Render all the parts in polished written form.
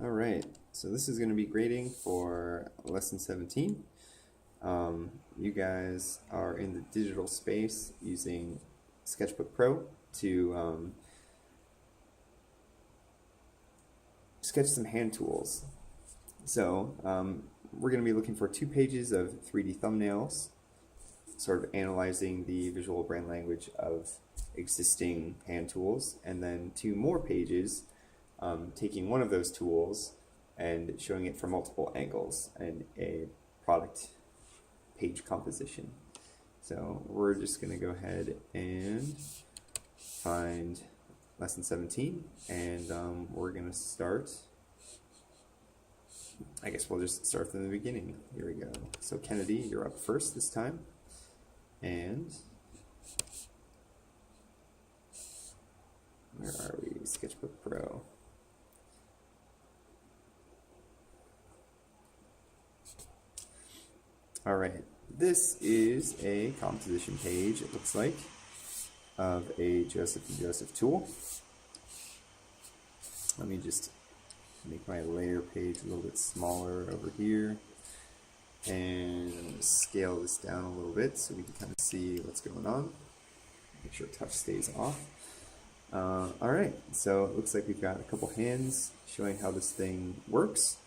Alright, so this is going to be grading for lesson 17. You guys are in the digital space using Sketchbook Pro to sketch some hand tools. So we're going to be looking for 2 pages of 3D thumbnails, sort of analyzing the visual brand language of existing hand tools, and then 2 more pages taking one of those tools and showing it from multiple angles and a product page composition. So we're just going to go ahead and find lesson 17, and we're going to start. I guess we'll just start from the beginning. Here we go. So Kennedy, you're up first this time. And where are we? Sketchbook Pro. Alright, this is a composition page, it looks like, of a Joseph and Joseph tool. Let me just make my layer page a little bit smaller over here, and I'm going to scale this down a little bit so we can kind of see what's going on. Make sure touch stays off. Alright, so it looks like we've got a couple hands showing how this thing works.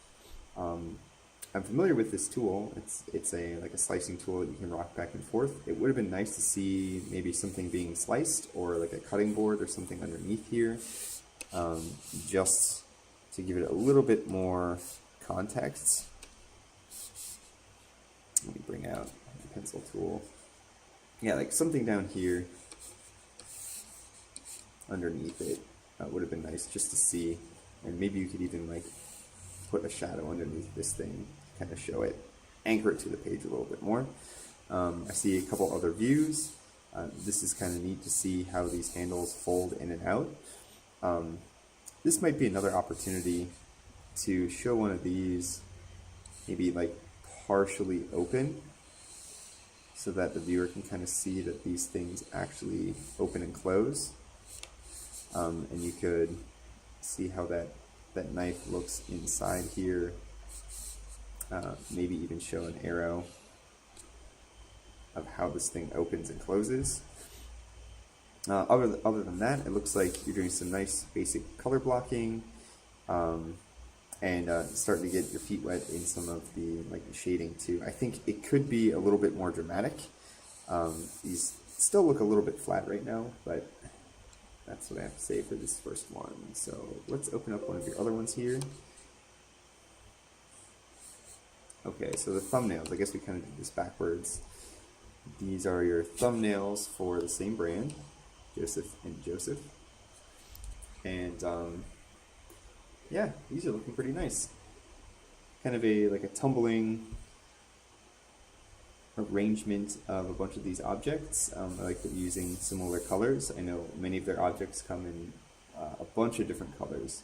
I'm familiar with this tool. It's like a slicing tool that you can rock back and forth. It would have been nice to see maybe something being sliced or like a cutting board or something underneath here, just to give it a little bit more context. Let me bring out the pencil tool. Yeah, like something down here underneath it would have been nice just to see, and maybe you could even like put a shadow underneath this thing, kind of show it, anchor it to the page a little bit more. I see a couple other views. This is kind of neat to see how these handles fold in and out. This might be another opportunity to show one of these maybe like partially open, so that the viewer can kind of see that these things actually open and close. And you could see how that knife looks inside here. Maybe even show an arrow of how this thing opens and closes. Other than that, it looks like you're doing some nice basic color blocking, and starting to get your feet wet in some of the shading too. I think it could be a little bit more dramatic. These still look a little bit flat right now, but that's what I have to say for this first one. So let's open up one of your other ones here. Okay, so the thumbnails, I guess we kind of did this backwards. These are your thumbnails for the same brand, Joseph and Joseph. And yeah, these are looking pretty nice. Kind of like a tumbling arrangement of a bunch of these objects. I like them using similar colors. I know many of their objects come in a bunch of different colors.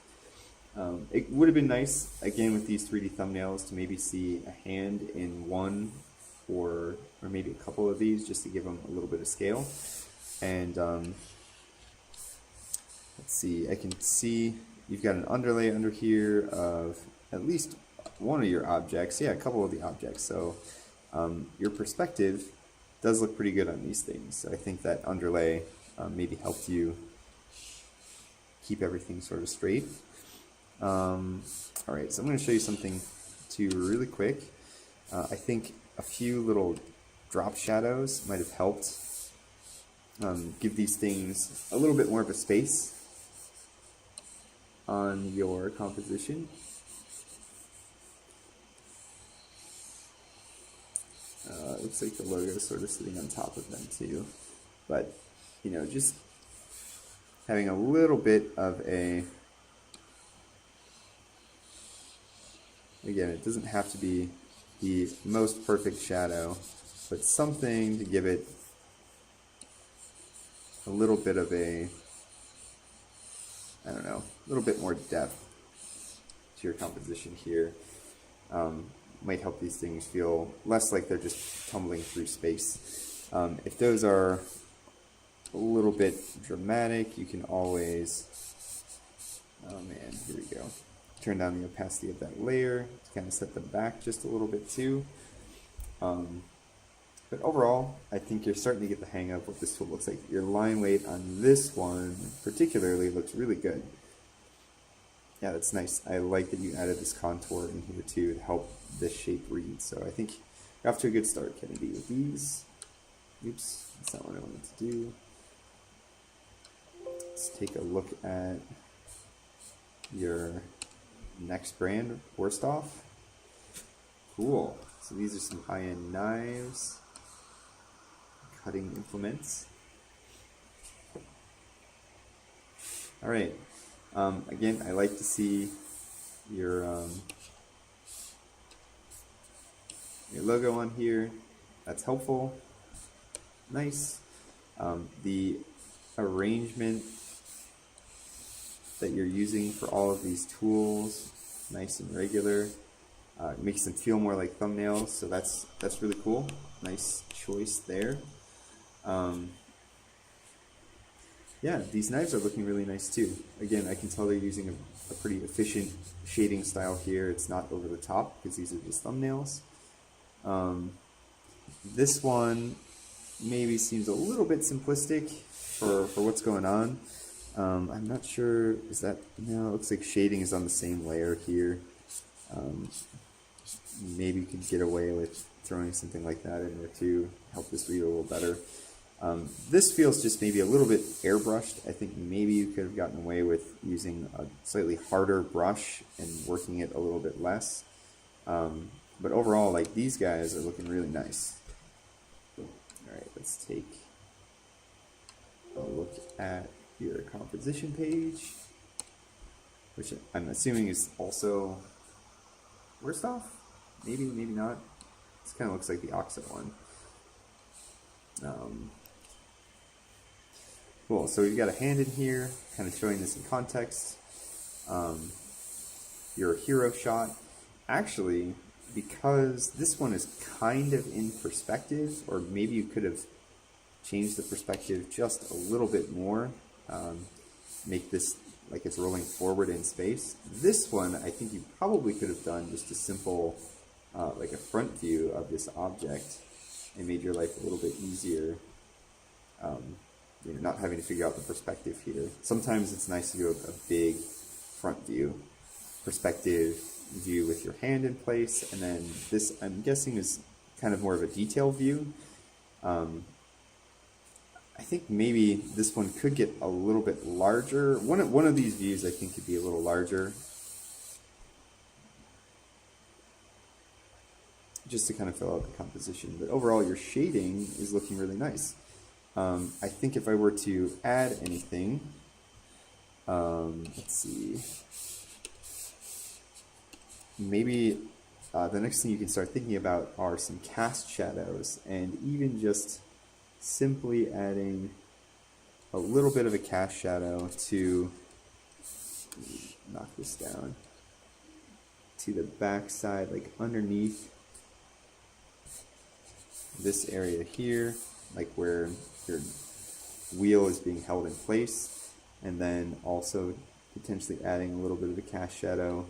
It would have been nice, again, with these 3D thumbnails to maybe see a hand in one or maybe a couple of these, just to give them a little bit of scale. And let's see, I can see you've got an underlay under here of at least one of your objects. Yeah, a couple of the objects. So your perspective does look pretty good on these things. So I think that underlay maybe helped you keep everything sort of straight. Alright, so I'm going to show you something too really quick. I think a few little drop shadows might have helped give these things a little bit more of a space on your composition. It looks like the logo is sort of sitting on top of them too, but you know, just having a little bit of a, again, it doesn't have to be the most perfect shadow, but something to give it a little bit of a, I don't know, a little bit more depth to your composition here. Might help these things feel less like they're just tumbling through space. If those are a little bit dramatic, you can always, oh man, here we go. turn down the opacity of that layer to kind of set them back just a little bit too. But overall, I think you're starting to get the hang of what this tool looks like. Your line weight on this one particularly looks really good. Yeah, that's nice. I like that you added this contour in here too to help this shape read. So I think you're off to a good start, Kennedy, with these. Oops, that's not what I wanted to do. Let's take a look at your next brand, Worstoff. Cool. So these are some high-end knives, cutting implements. All right. Again, I like to see your logo on here. That's helpful. Nice. The arrangement that you're using for all of these tools, nice and regular. It makes them feel more like thumbnails, so that's really cool. Nice choice there. Yeah, these knives are looking really nice too. Again, I can tell they're using a pretty efficient shading style here. It's not over the top because these are just thumbnails. This one maybe seems a little bit simplistic for what's going on. I'm not sure, is that, no, it looks like shading is on the same layer here. Maybe you could get away with throwing something like that in there to help this read a little better. This feels just maybe a little bit airbrushed. I think maybe you could have gotten away with using a slightly harder brush and working it a little bit less. But overall, like, these guys are looking really nice. All right, let's take a look at your composition page, which I'm assuming is also Worstoff? Maybe, maybe not. This kind of looks like the Oxo one. Cool, so we've got a hand in here, kind of showing this in context. Your hero shot. Actually, because this one is kind of in perspective, or maybe you could have changed the perspective just a little bit more, make this like it's rolling forward in space. This one, I think you probably could have done just a simple, like a front view of this object, and made your life a little bit easier. You know, not having to figure out the perspective here. Sometimes it's nice to do a big front view, perspective view with your hand in place, and then this, I'm guessing, is kind of more of a detail view. I think maybe this one could get a little bit larger. One of these views I think could be a little larger, just to kind of fill out the composition. But overall, your shading is looking really nice. I think if I were to add anything, let's see, maybe the next thing you can start thinking about are some cast shadows, and even just simply adding a little bit of a cast shadow to, knock this down, to the back side, like underneath this area here, like where your wheel is being held in place, and then also potentially adding a little bit of a cast shadow.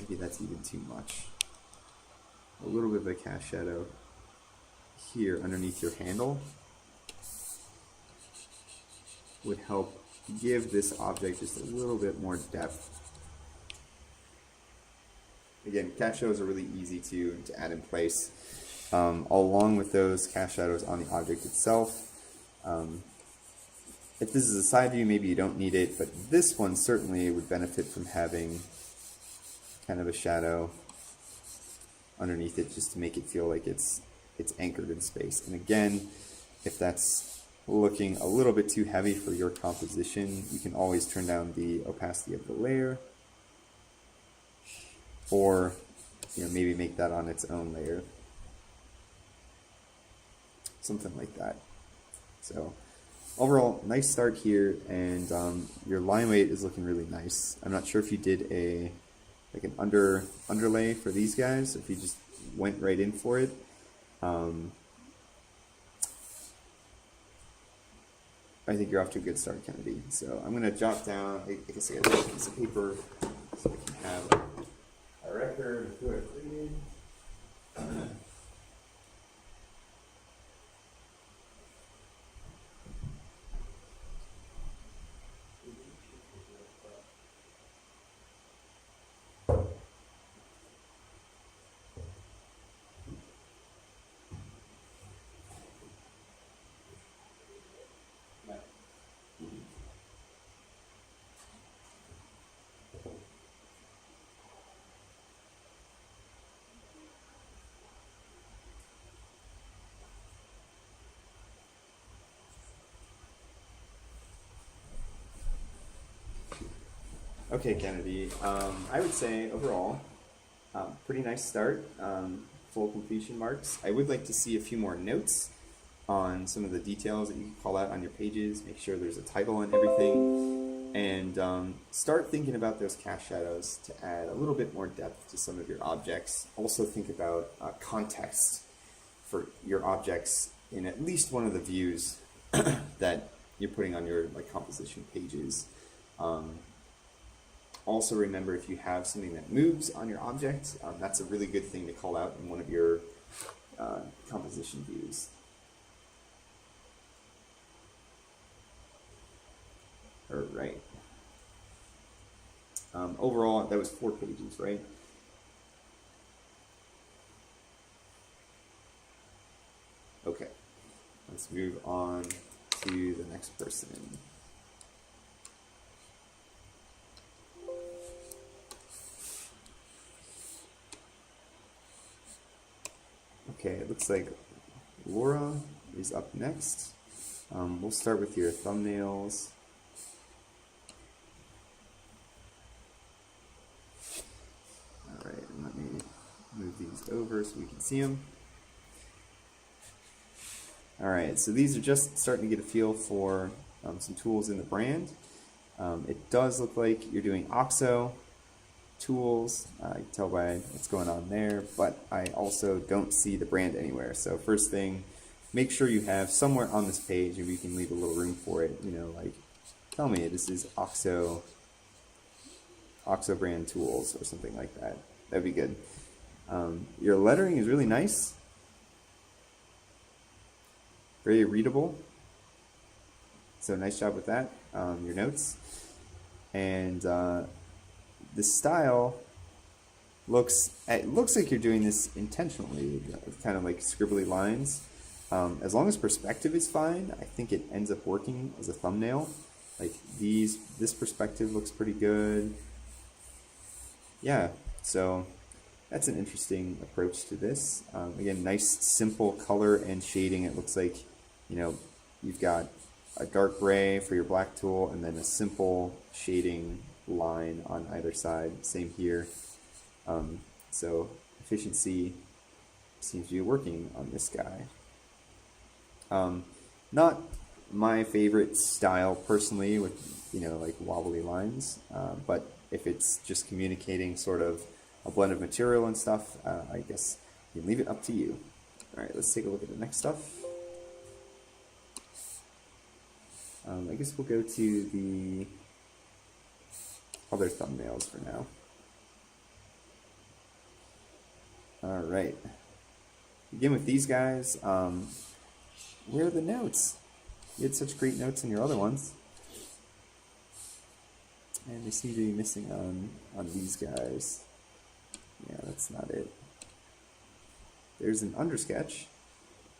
Maybe that's even too much. A little bit of a cast shadow here underneath your handle would help give this object just a little bit more depth. Again, cast shadows are really easy to add in place. Along with those cast shadows on the object itself. If this is a side view, maybe you don't need it, but this one certainly would benefit from having kind of a shadow underneath it, just to make it feel like it's anchored in space. And again, if that's looking a little bit too heavy for your composition, you can always turn down the opacity of the layer, or maybe make that on its own layer. Something like that. So overall, nice start here, and your line weight is looking really nice. I'm not sure if you did an underlay for these guys, if you just went right in for it. I think you're off to a good start, Kennedy. So I'm going to jot down, I guess I got a piece of paper have a record of who I've graded. Okay, Kennedy. I would say overall, pretty nice start. Full completion marks. I would like to see a few more notes on some of the details that you can call out on your pages. Make sure there's a title and everything, and start thinking about those cast shadows to add a little bit more depth to some of your objects. Also think about context for your objects in at least one of the views that you're putting on your composition pages. Also remember, if you have something that moves on your object, that's a really good thing to call out in one of your composition views. All right. Overall, that was 4 pages, right? Okay. Let's move on to the next person. Okay, it looks like Laura is up next. We'll start with your thumbnails. All right, and let me move these over so we can see them. All right, so these are just starting to get a feel for some tools in the brand. It does look like you're doing OXO tools. You can tell by what's going on there, but I also don't see the brand anywhere. So first thing, make sure you have somewhere on this page, and we can leave a little room for it, you know, like tell me this is OXO brand tools or something like that. That'd be good. Your lettering is really nice, very readable, so nice job with that. Your notes, and the style looks like you're doing this intentionally, kind of like scribbly lines. As long as perspective is fine, I think it ends up working as a thumbnail. Like this perspective looks pretty good. Yeah, so that's an interesting approach to this. Again, nice simple color and shading. It looks like, you know, you've got a dark gray for your black tool and then a simple shading line on either side. Same here. So efficiency seems to be working on this guy. Not my favorite style personally, with, you know, like wobbly lines, but if it's just communicating sort of a blend of material and stuff, I guess you can leave it up to you. All right, let's take a look at the next stuff. I guess we'll go to the other thumbnails for now. All right. Begin with these guys. Where are the notes? You had such great notes in your other ones. And they seem to be missing on these guys. Yeah, that's not it. There's an undersketch.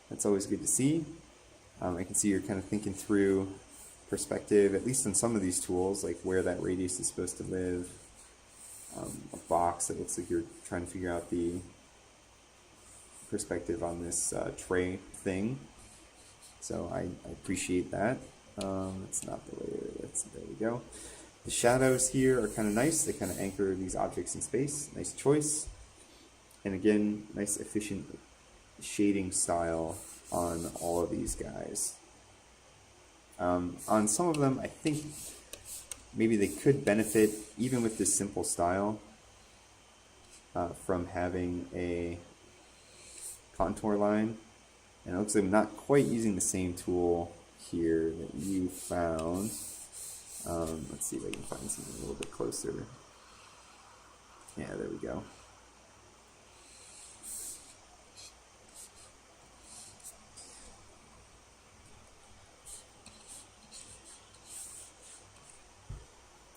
That's always good to see. I can see you're kind of thinking through perspective, at least on some of these tools, like where that radius is supposed to live. A box that looks like you're trying to figure out the perspective on this tray thing. So I appreciate that. It's not the layer. There we go. The shadows here are kind of nice. They kind of anchor these objects in space. Nice choice. And again, nice efficient shading style on all of these guys. On some of them, I think maybe they could benefit, even with this simple style, from having a contour line. And it looks like I'm not quite using the same tool here that you found. Let's see if I can find something a little bit closer. Yeah, there we go.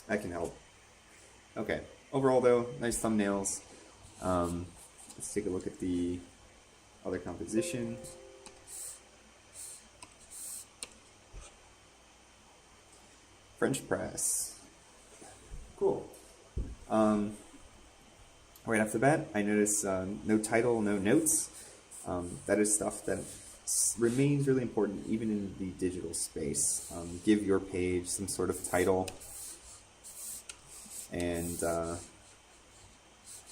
That can help. Okay, overall though, nice thumbnails. Let's take a look at the other composition. French press. Cool. Right off the bat, I notice no title, no notes. That is stuff that remains really important even in the digital space. Give your page some sort of title and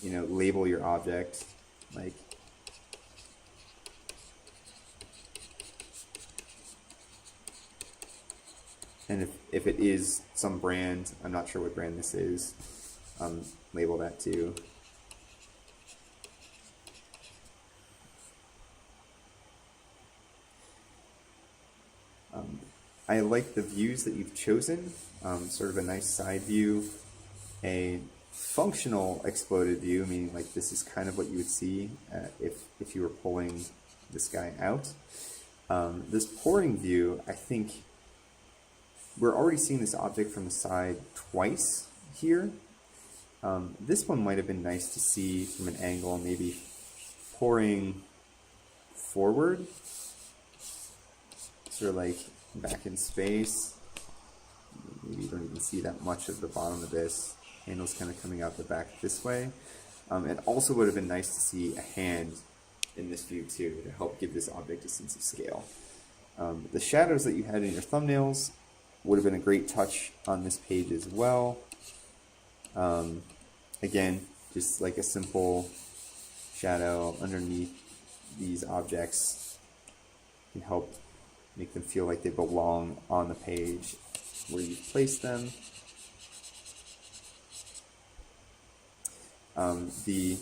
you know, label your object like and if it is some brand, I'm not sure what brand this is, label that too. I like the views that you've chosen, sort of a nice side view, a functional exploded view, meaning like this is kind of what you would see if you were pulling this guy out. This pouring view, I think we're already seeing this object from the side twice here. This one might have been nice to see from an angle, maybe pouring forward, sort of like back in space. Maybe you don't even see that much of the bottom of this. Handle's kind of coming out the back this way. It also would have been nice to see a hand in this view too, to help give this object a sense of scale. The shadows that you had in your thumbnails would have been a great touch on this page as well. Again, just like a simple shadow underneath these objects can help make them feel like they belong on the page where you've placed them. The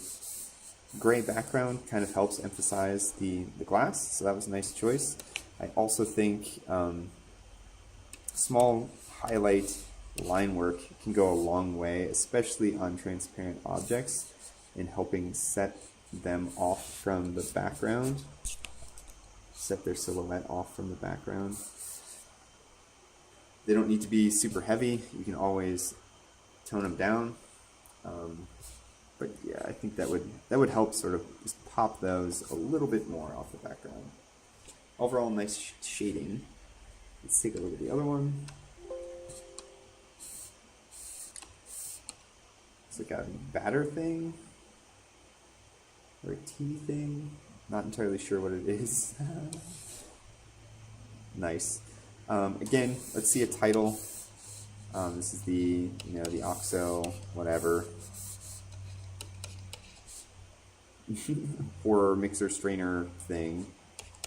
gray background kind of helps emphasize the glass, so that was a nice choice. I also think small highlight line work can go a long way, especially on transparent objects, in helping set them off from the background, set their silhouette off from the background. They don't need to be super heavy. You can always tone them down. But yeah, I think that would help sort of just pop those a little bit more off the background. Overall, nice shading. Let's take a look at the other one. It's like a batter thing or a tea thing. Not entirely sure what it is. Nice. Again, let's see a title. This is the the OXO whatever. Or mixer strainer thing,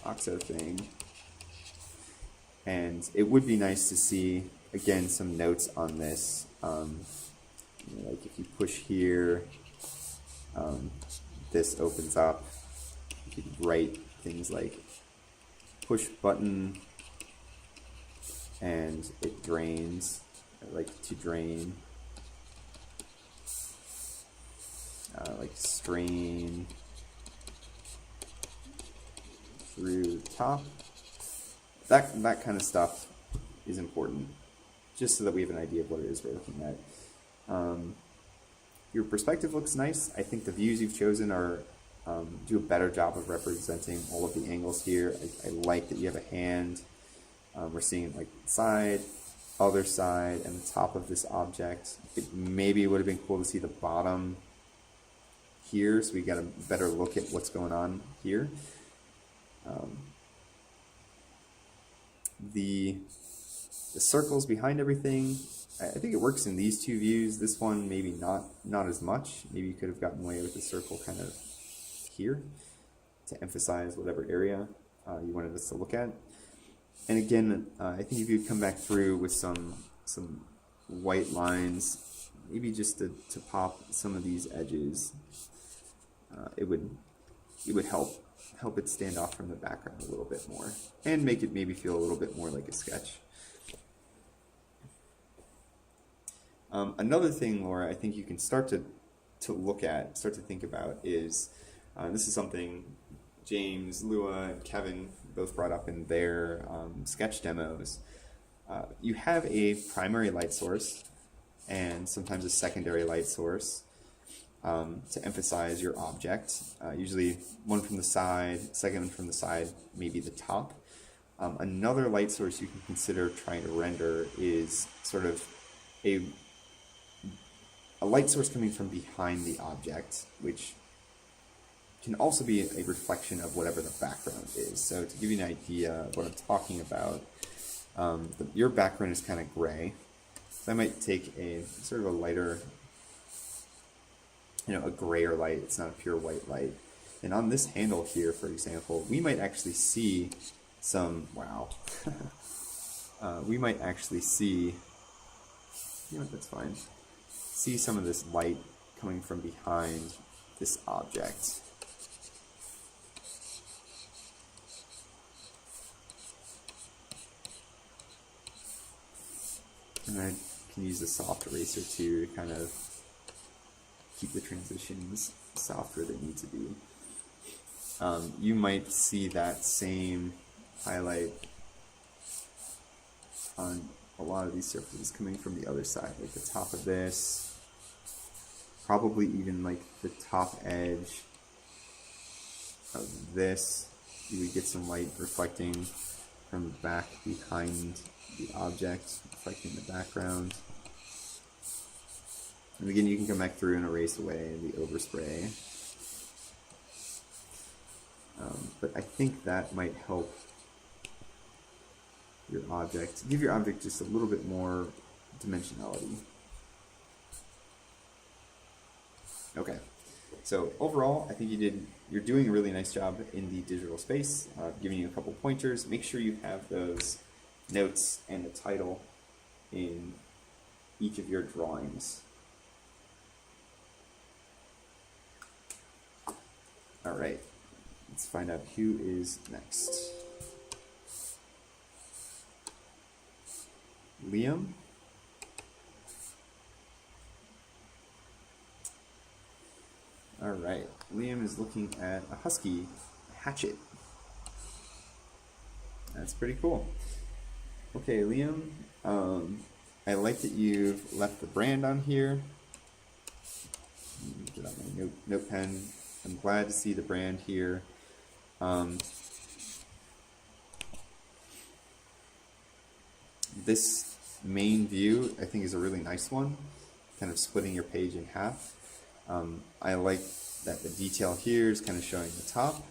OXO thing. And it would be nice to see, again, some notes on this. Like if you push here, this opens up. You could write things like push button and it drains. I like to drain. Like strain through the top. That kind of stuff is important, just so that we have an idea of what it is we're looking at. Your perspective looks nice. I think the views you've chosen are do a better job of representing all of the angles here. I like that you have a hand. We're seeing like side, other side, and the top of this object. It maybe would have been cool to see the bottom here, so we got a better look at what's going on here. The circles behind everything, I think it works in these two views. This one maybe not as much. Maybe you could have gotten away with the circle kind of here to emphasize whatever area you wanted us to look at. And again, I think if you come back through with some white lines, maybe just to pop some of these edges, it would help it stand off from the background a little bit more and make it maybe feel a little bit more like a sketch. Another thing, Laura, I think you can start to to look at, start to think about is, this is something James, Lua, and Kevin both brought up in their sketch demos. You have a primary light source and sometimes a secondary light source to emphasize your object. Usually one from the side, second one from the side, maybe the top. Another light source you can consider trying to render is sort of a light source coming from behind the object, which can also be a reflection of whatever the background is. So to give you an idea of what I'm talking about, your background is kind of gray. So I might take a sort of a lighter, a grayer light. It's not a pure white light. And on this handle here, for example, we might actually see some, wow. We might actually see, that's fine. See some of this light coming from behind this object. And I can use the soft eraser to kind of keep the transitions soft where they need to be. You might see that same highlight on a lot of these surfaces coming from the other side, like the top of this, probably even like the top edge of this. You would get some light reflecting from the back behind the object, reflecting the background. And again, you can come back through and erase away the overspray. But I think that might help your object, give your object just a little bit more dimensionality. Okay, so overall, I think you're doing a really nice job in the digital space. Giving you a couple pointers. Make sure you have those notes and the title in each of your drawings. All right, let's find out who is next. Liam? All right, Liam is looking at a husky hatchet. That's pretty cool. Okay, Liam, I like that you've left the brand on here. Get out my note pen. I'm glad to see the brand here. This main view, I think, is a really nice one, kind of splitting your page in half. I like that the detail here is kind of showing the top.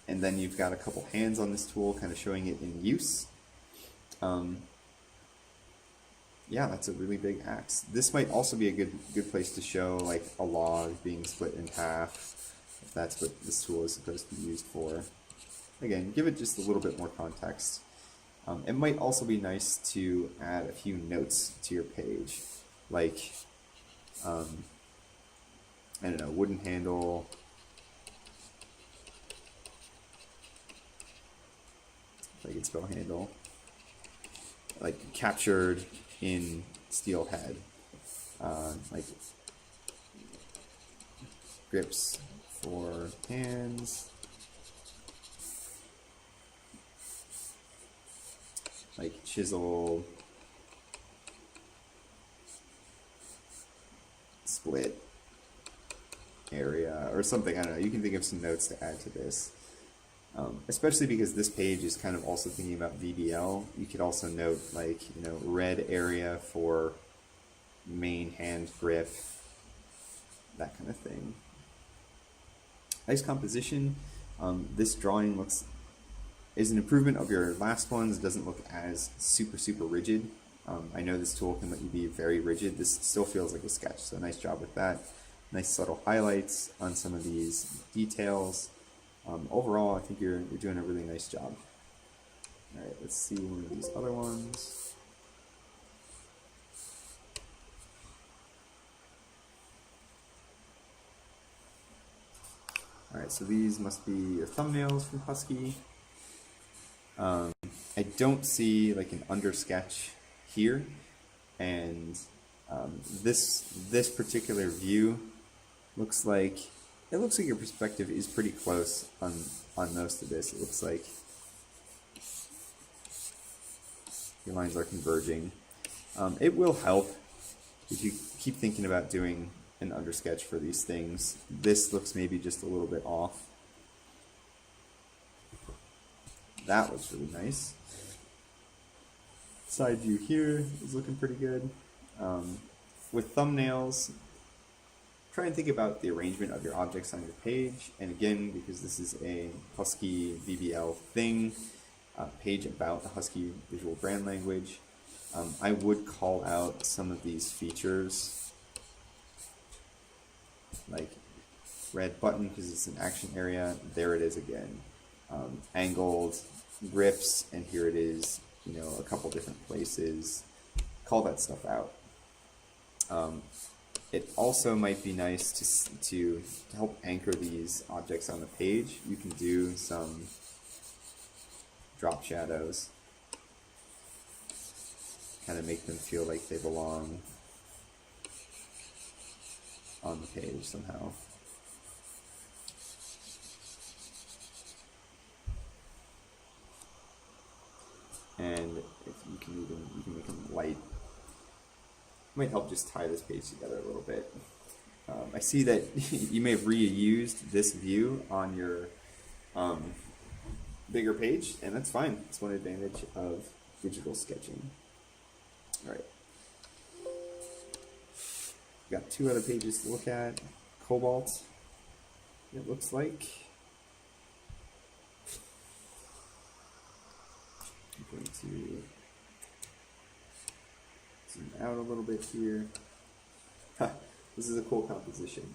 And then you've got a couple hands on this tool, kind of showing it in use. Yeah, that's a really big axe. This might also be a good place to show like a log being split in half, if that's what this tool is supposed to be used for. Again, give it just a little bit more context. It might also be nice to add a few notes to your page, like, I don't know, wooden handle, like it's bow handle, like captured in steel head, like grips for hands, like chisel, split area, or something. I don't know. You can think of some notes to add to this. Especially because this page is kind of also thinking about VBL. You could also note like, red area for main hand grip, that kind of thing. Nice composition. This drawing is an improvement of your last ones. It doesn't look as super rigid. I know this tool can let you be very rigid. This still feels like a sketch, so nice job with that. Nice subtle highlights on some of these details. Overall, I think you're doing a really nice job. All right, let's see one of these other ones. All right, so these must be your thumbnails from Husky. I don't see like an under sketch here, and This particular view looks like your perspective is pretty close on most of this. It looks like your lines are converging. It will help if you keep thinking about doing an undersketch for these things. This looks maybe just a little bit off. That looks really nice. Side view here is looking pretty good. With thumbnails, try and think about the arrangement of your objects on your page. And again, because this is a Husky VBL thing, page about the Husky visual brand language, I would call out some of these features, like red button because it's an action area. There it is again. Angled grips, and here it is, a couple different places. Call that stuff out. It also might be nice to help anchor these objects on the page. You can do some drop shadows, kind of make them feel like they belong on the page somehow. And if you can make them light. Might help just tie this page together a little bit. I see that you may have reused this view on your bigger page, and that's fine. It's one advantage of digital sketching. All right. Got two other pages to look at. Cobalt, it looks like. I'm going to zoom out a little bit here. This is a cool composition.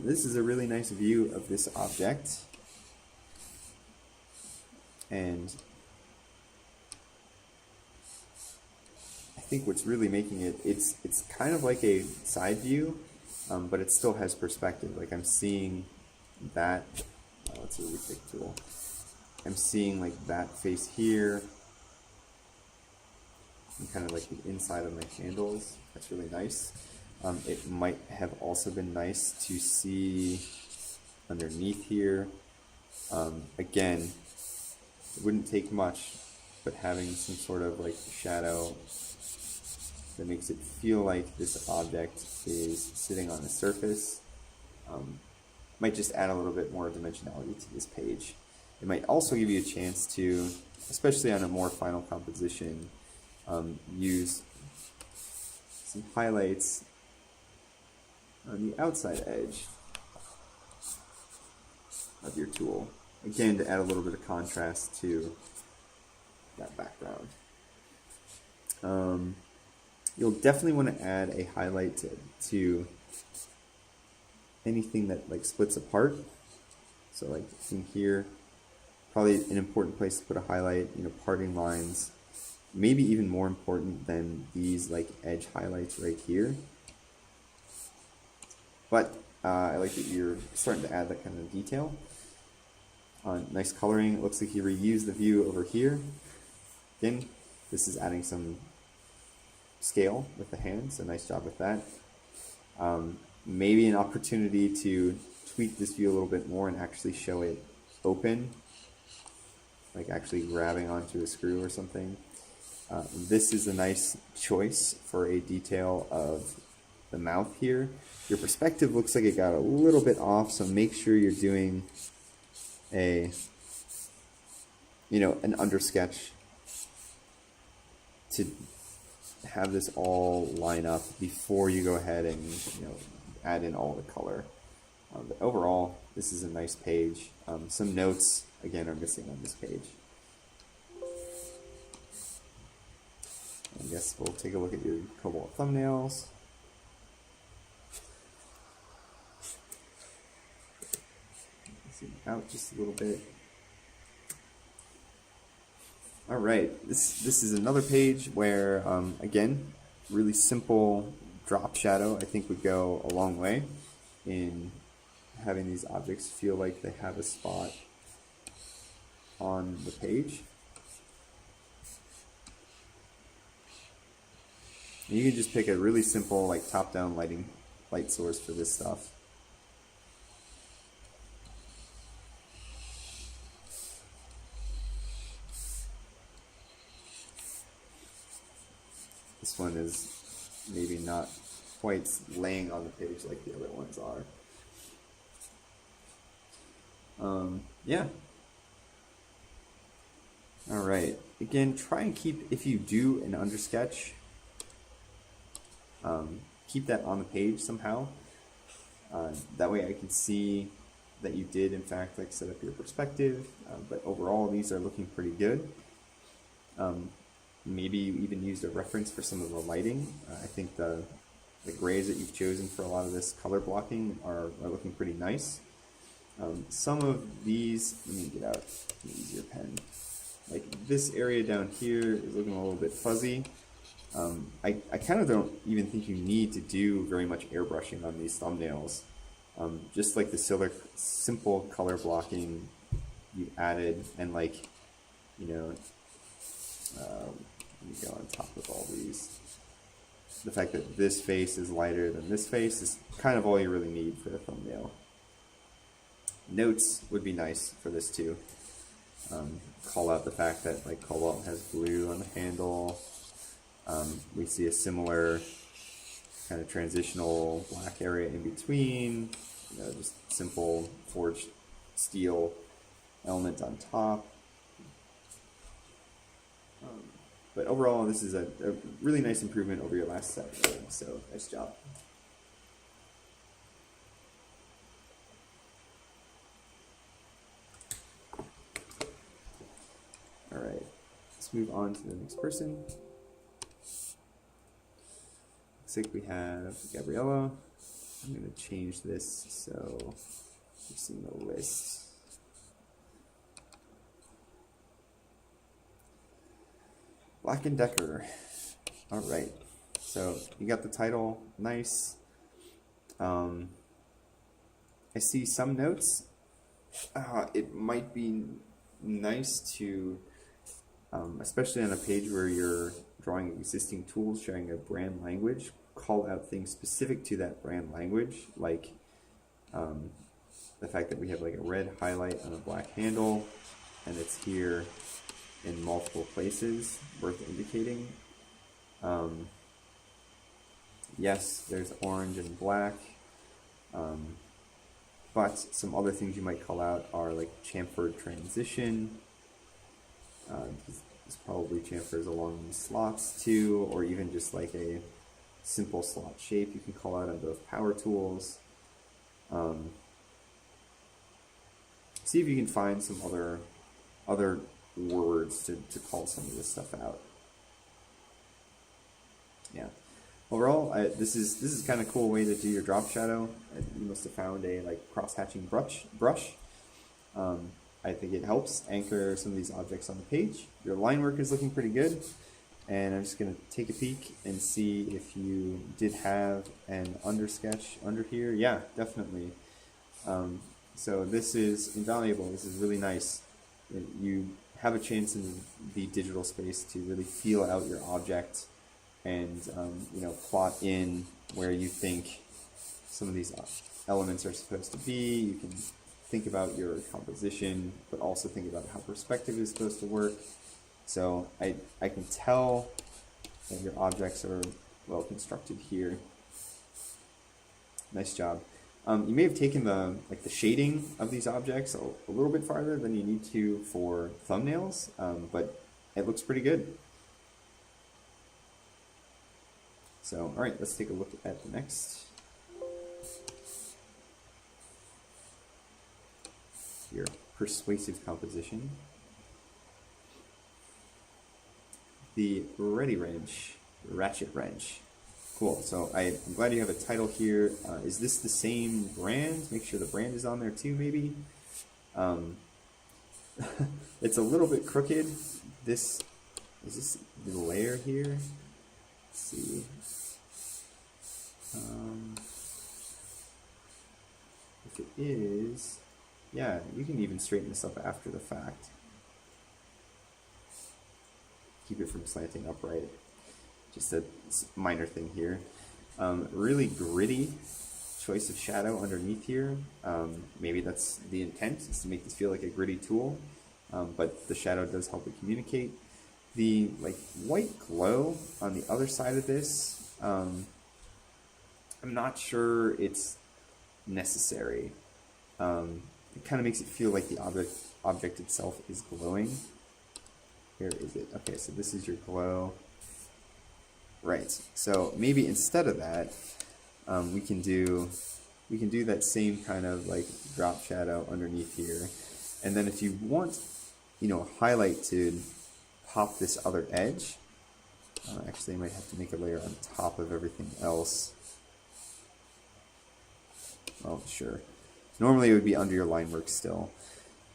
This is a really nice view of this object. And I think what's really making it's kind of like a side view, but it still has perspective. Like I'm seeing that, it's a really thick tool. I'm seeing like that face here, and kind of like the inside of my handles. That's really nice. It might have also been nice to see underneath here. Again, it wouldn't take much, but having some sort of like shadow that makes it feel like this object is sitting on the surface might just add a little bit more dimensionality to this page. It might also give you a chance to, especially on a more final composition, use some highlights on the outside edge of your tool. Again, to add a little bit of contrast to that background. You'll definitely want to add a highlight to anything that like splits apart. So like in here, probably an important place to put a highlight, parting lines, maybe even more important than these like edge highlights right here. But I like that you're starting to add that kind of detail. Nice coloring. It looks like you reused the view over here. Again, this is adding some scale with the hand, so nice job with that. Maybe an opportunity to tweak this view a little bit more and actually show it open, like actually grabbing onto a screw or something. This is a nice choice for a detail of the mouth here. Your perspective looks like it got a little bit off, so make sure you're doing an undersketch to have this all line up before you go ahead and add in all the color. But overall, this is a nice page. Some notes again are missing on this page. I guess we'll take a look at your Cobalt thumbnails. Zoom out just a little bit. All right, this is another page where, again, really simple drop shadow I think would go a long way in having these objects feel like they have a spot on the page. And you can just pick a really simple, like, top-down light source for this stuff. This one is maybe not quite laying on the page like the other ones are. Yeah. All right. Again, try and keep, if you do an undersketch, keep that on the page somehow. That way I can see that you did, in fact, like set up your perspective. But overall, these are looking pretty good. Maybe you even used a reference for some of the lighting. I think the grays that you've chosen for a lot of this color blocking are looking pretty nice. Some of these, let me get out an easier pen. Like this area down here is looking a little bit fuzzy. I kind of don't even think you need to do very much airbrushing on these thumbnails. Just like the simple color blocking you added, and like, you know, let me go on top of all these. The fact that this face is lighter than this face is kind of all you really need for a thumbnail. Notes would be nice for this too. Call out the fact that like Cobalt has blue on the handle. We see a similar kind of transitional black area in between. You know, just simple forged steel element on top. But overall, this is a really nice improvement over your last set, so nice job. All right, let's move on to the next person. Looks like we have Gabriella. I'm going to change this so you see the list. Black & Decker. All right, so you got the title, nice. I see some notes. It might be nice to, especially on a page where you're drawing existing tools, sharing a brand language, call out things specific to that brand language, like the fact that we have like a red highlight on a black handle, and it's here in multiple places, worth indicating. Yes, there's orange and black, but some other things you might call out are like chamfered transition. This probably chamfers along these slots too, or even just like a simple slot shape you can call out on both power tools. See if you can find some other words to call some of this stuff out. Yeah. Overall, this is kind of cool way to do your drop shadow. You must have found a like cross-hatching brush. I think it helps anchor some of these objects on the page. Your line work is looking pretty good, and I'm just going to take a peek and see if you did have an undersketch under here. Yeah, definitely. So this is invaluable. This is really nice. You have a chance in the digital space to really feel out your object and you know, plot in where you think some of these elements are supposed to be. You can think about your composition, but also think about how perspective is supposed to work. So I can tell that your objects are well constructed here. Nice job. You may have taken the shading of these objects a little bit farther than you need to for thumbnails, but it looks pretty good. So, all right, let's take a look at the next. Your persuasive composition. The Ready Wrench, Ratchet Wrench. Cool, so I'm glad you have a title here. Is this the same brand? Make sure the brand is on there too, maybe. It's a little bit crooked. Is this the layer here? Let's see. If it is, yeah, you can even straighten this up after the fact. Keep it from slanting upright. just a minor thing here. Really gritty choice of shadow underneath here. Maybe that's the intent, is to make this feel like a gritty tool, but the shadow does help it communicate. The like white glow on the other side of this, I'm not sure it's necessary. It kind of makes it feel like the object itself is glowing. Where is it? Okay, so this is your glow. Right. So maybe instead of that, we can do that same kind of like drop shadow underneath here, and then if you want, highlight to pop this other edge. Actually, I might have to make a layer on top of everything else. Oh, sure. Normally it would be under your line work still,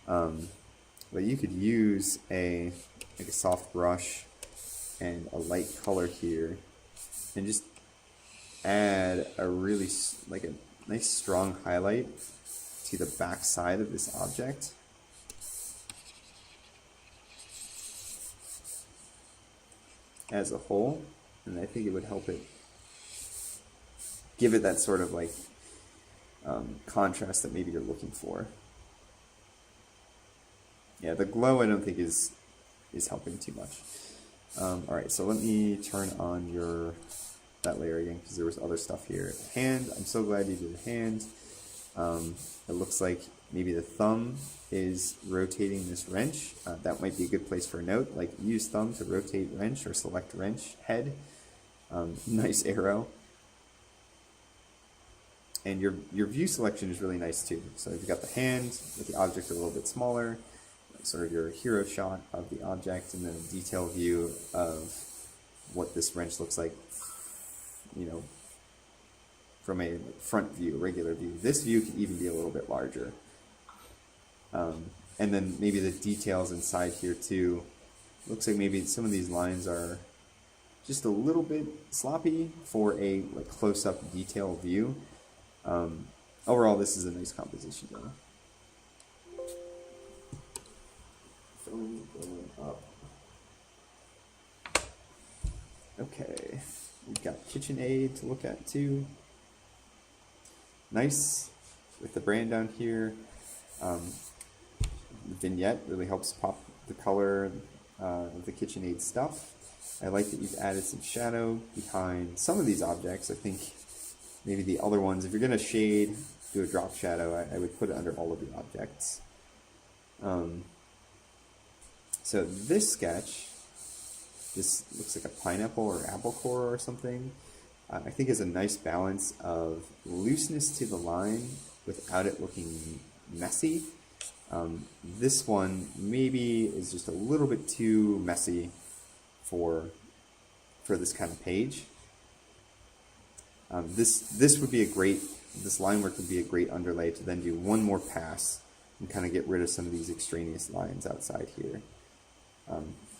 but you could use a soft brush and a light color here, and just add a really a nice strong highlight to the back side of this object. As a whole, and I think it would help it give it that sort of like contrast that maybe you're looking for. Yeah, the glow I don't think is helping too much. All right, so let me turn on that layer again, because there was other stuff here. Hand, I'm so glad you did a hand. It looks like maybe the thumb is rotating this wrench. That might be a good place for a note, like use thumb to rotate wrench or select wrench head. Nice arrow. And your view selection is really nice too. So you've got the hand with the object a little bit smaller, sort of your hero shot of the object, and then a detail view of what this wrench looks like, from a front view, regular view. This view can even be a little bit larger. And then maybe the details inside here too. Looks like maybe some of these lines are just a little bit sloppy for a close-up detail view. Overall, this is a nice composition though. Phone going up. Okay, we've got KitchenAid to look at too. Nice with the brand down here. The vignette really helps pop the color of the KitchenAid stuff. I like that you've added some shadow behind some of these objects. I think maybe the other ones, if you're going to shade, do a drop shadow, I would put it under all of the objects. So this sketch, this looks like a pineapple or apple core or something. I think is a nice balance of looseness to the line without it looking messy. This one maybe is just a little bit too messy for this kind of page. This would be this line work would be a great underlay to then do one more pass and kind of get rid of some of these extraneous lines outside here.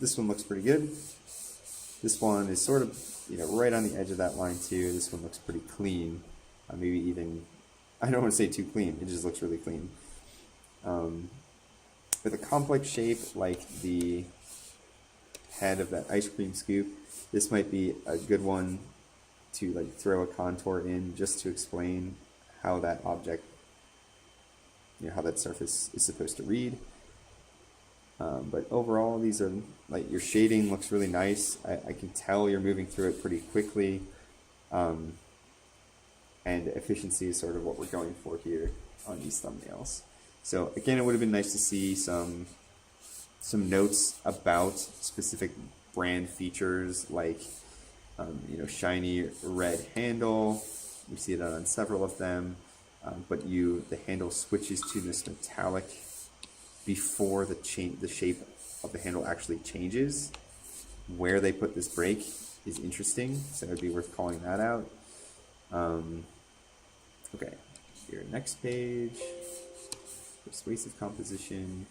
This one looks pretty good. This one is sort of right on the edge of that line too. This one looks pretty clean. Maybe even, I don't want to say too clean, it just looks really clean. With a complex shape like the head of that ice cream scoop, this might be a good one to throw a contour in just to explain how that object, how that surface is supposed to read. But overall, these are your shading looks really nice. I can tell you're moving through it pretty quickly, and efficiency is sort of what we're going for here on these thumbnails. So again, it would have been nice to see some notes about specific brand features, like shiny red handle. We see that on several of them, but the handle switches to this metallic before the shape of the handle actually changes. Where they put this break is interesting, so it would be worth calling that out. Okay, here, next page, persuasive composition.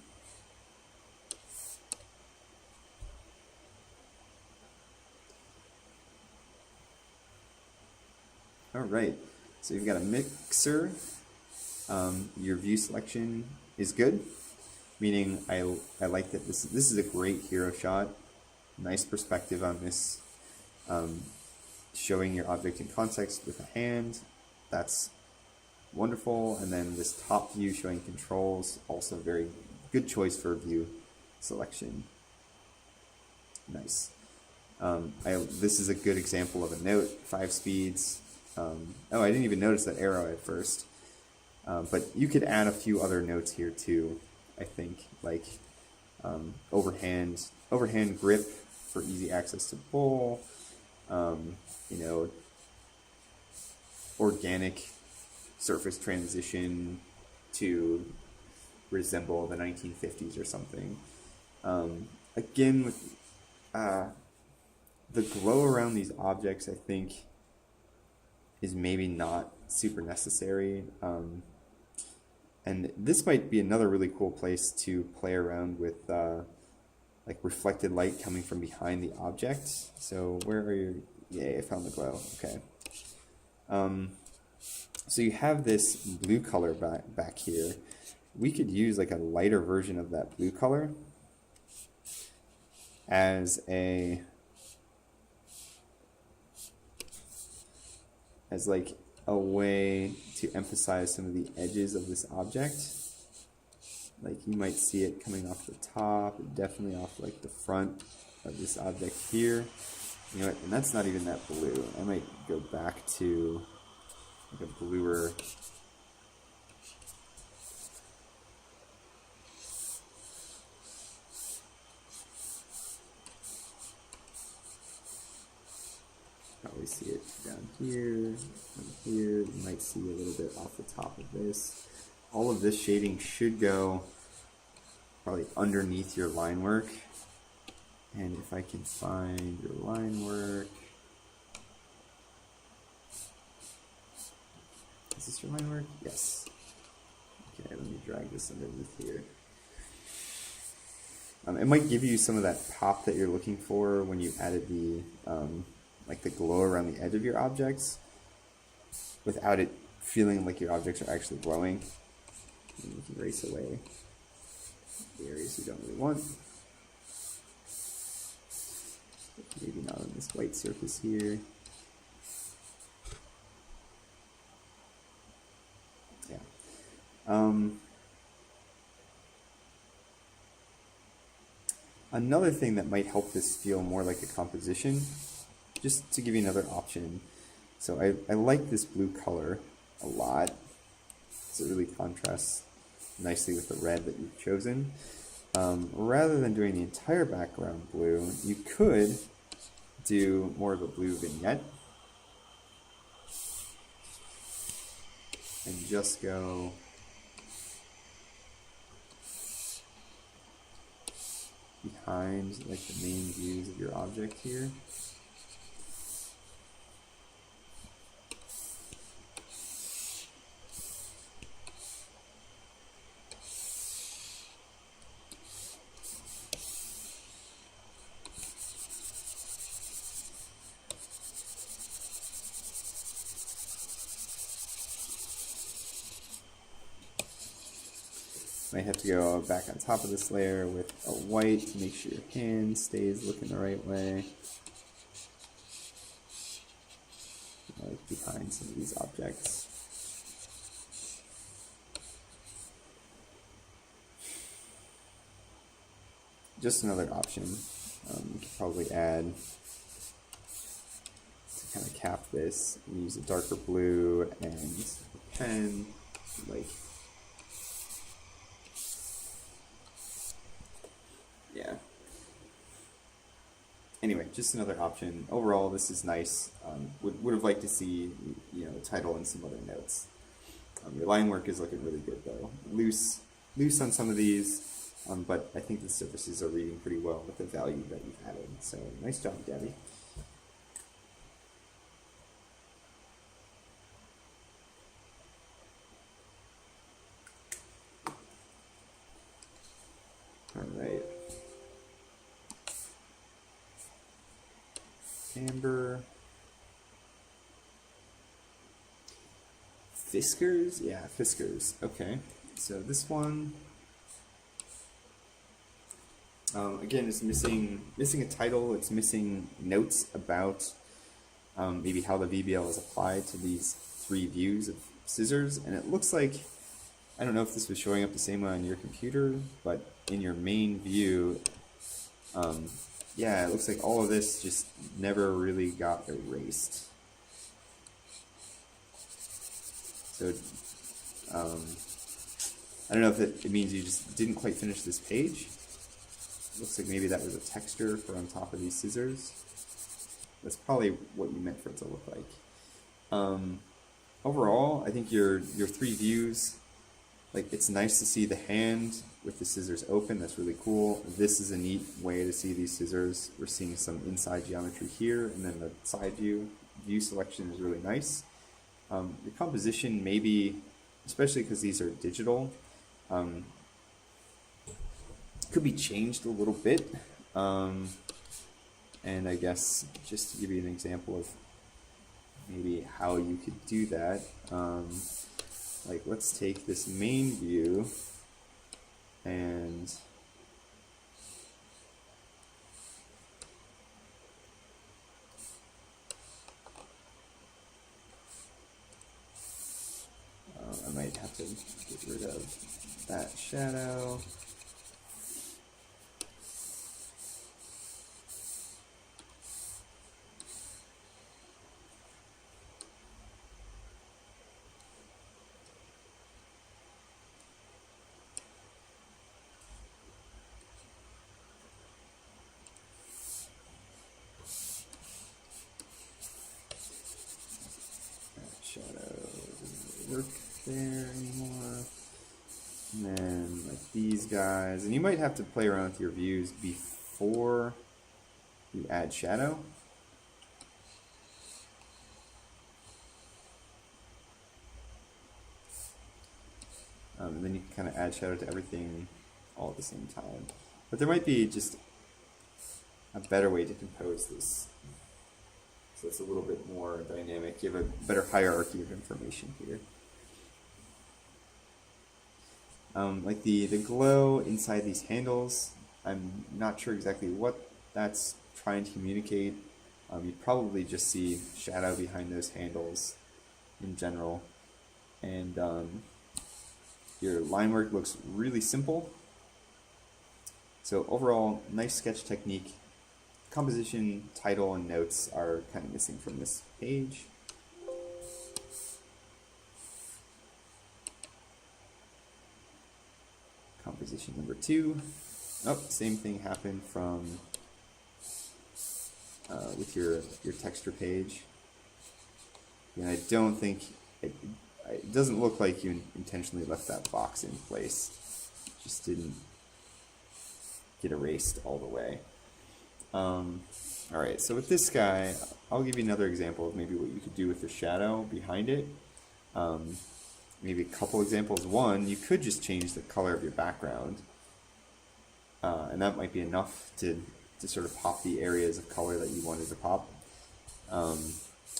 All right, so you've got a mixer. Your view selection is good, meaning I like that this is a great hero shot. Nice perspective on this Showing your object in context with a hand, that's wonderful. And then this top view showing controls, also very good choice for view selection. Nice. This is a good example of a note, 5 speeds. Oh, I didn't even notice that arrow at first. But you could add a few other notes here too, I think, like overhand grip for easy access to bowl, you know, organic surface transition to resemble the 1950s or something. Again, with the glow around these objects, I think, is maybe not super necessary. And this might be another really cool place to play around with like reflected light coming from behind the object. So where are you? Yeah, I found the glow. Okay. So you have this blue color back here. We could use like a lighter version of that blue color as like a way to emphasize some of the edges of this object. Like you might see it coming off the top, definitely off like the front of this object here. You know what, and that's not even that blue. I might go back to like a bluer. Probably see it down here, here. You might see a little bit off the top of this. All of this shading should go probably underneath your line work. And if I can find your line work, is this your line work? Yes. Okay, let me drag this underneath here. It might give you some of that pop that you're looking for when you added the like the glow around the edge of your objects, without it feeling like your objects are actually glowing. And you can erase away the areas you don't really want. Maybe not on this white surface here. Yeah. Another thing that might help this feel more like a composition, just to give you another option. So I like this blue color a lot. So it really contrasts nicely with the red that you've chosen. Rather than doing the entire background blue, you could do more of a blue vignette and just go behind like the main views of your object here. Might have to go back on top of this layer with a white to make sure your hand stays looking the right way. Like behind some of these objects. Just another option. You could probably add, to kind of cap this, use a darker blue and a pen, like, yeah. Anyway, just another option. Overall, this is nice. Would have liked to see, you know, the title and some other notes. Your line work is looking really good though. Loose on some of these, but I think the surfaces are reading pretty well with the value that you've added. So nice job, Gabby. All right. Amber. Fiskars? Yeah, Fiskars. Okay. So this one, Again, it's missing a title. It's missing notes about maybe how the VBL is applied to these three views of scissors. And it looks like, I don't know if this was showing up the same way on your computer, but in your main view, yeah, it looks like all of this just never really got erased. So I don't know if it means you just didn't quite finish this page. Looks like maybe that was a texture for on top of these scissors. That's probably what you meant for it to look like. Overall, I think your three views, like, it's nice to see the hand with the scissors open. That's really cool. This is a neat way to see these scissors. We're seeing some inside geometry here, and then the side view selection is really nice. The composition, maybe, especially because these are digital, could be changed a little bit. And I guess just to give you an example of maybe how you could do that, like, let's take this main view and I might have to get rid of that shadow. Shadow doesn't work there anymore. And then, like, these guys, and you might have to play around with your views before you add shadow. And then you can kind of add shadow to everything all at the same time. But there might be just a better way to compose this, so it's a little bit more dynamic. You have a better hierarchy of information here. Like the glow inside these handles, I'm not sure exactly what that's trying to communicate. You'd probably just see shadow behind those handles in general. And your line work looks really simple. So overall, nice sketch technique. Composition, title, and notes are kind of missing from this page. Composition number 2. Oh, same thing happened from with your texture page. And I don't think it doesn't look like you intentionally left that box in place. It just didn't get erased all the way. Alright, so with this guy, I'll give you another example of maybe what you could do with the shadow behind it. Maybe a couple examples. One, you could just change the color of your background, and that might be enough to sort of pop the areas of color that you wanted to pop.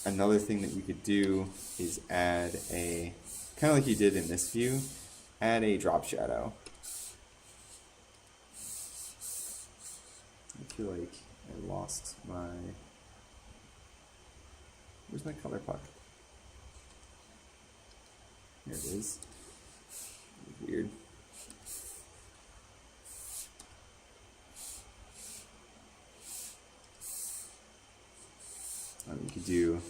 Another thing that you could do is add a, kind of like you did in this view, add a drop shadow. I feel like I lost my, where's my color puck? Here it is. Weird. You could do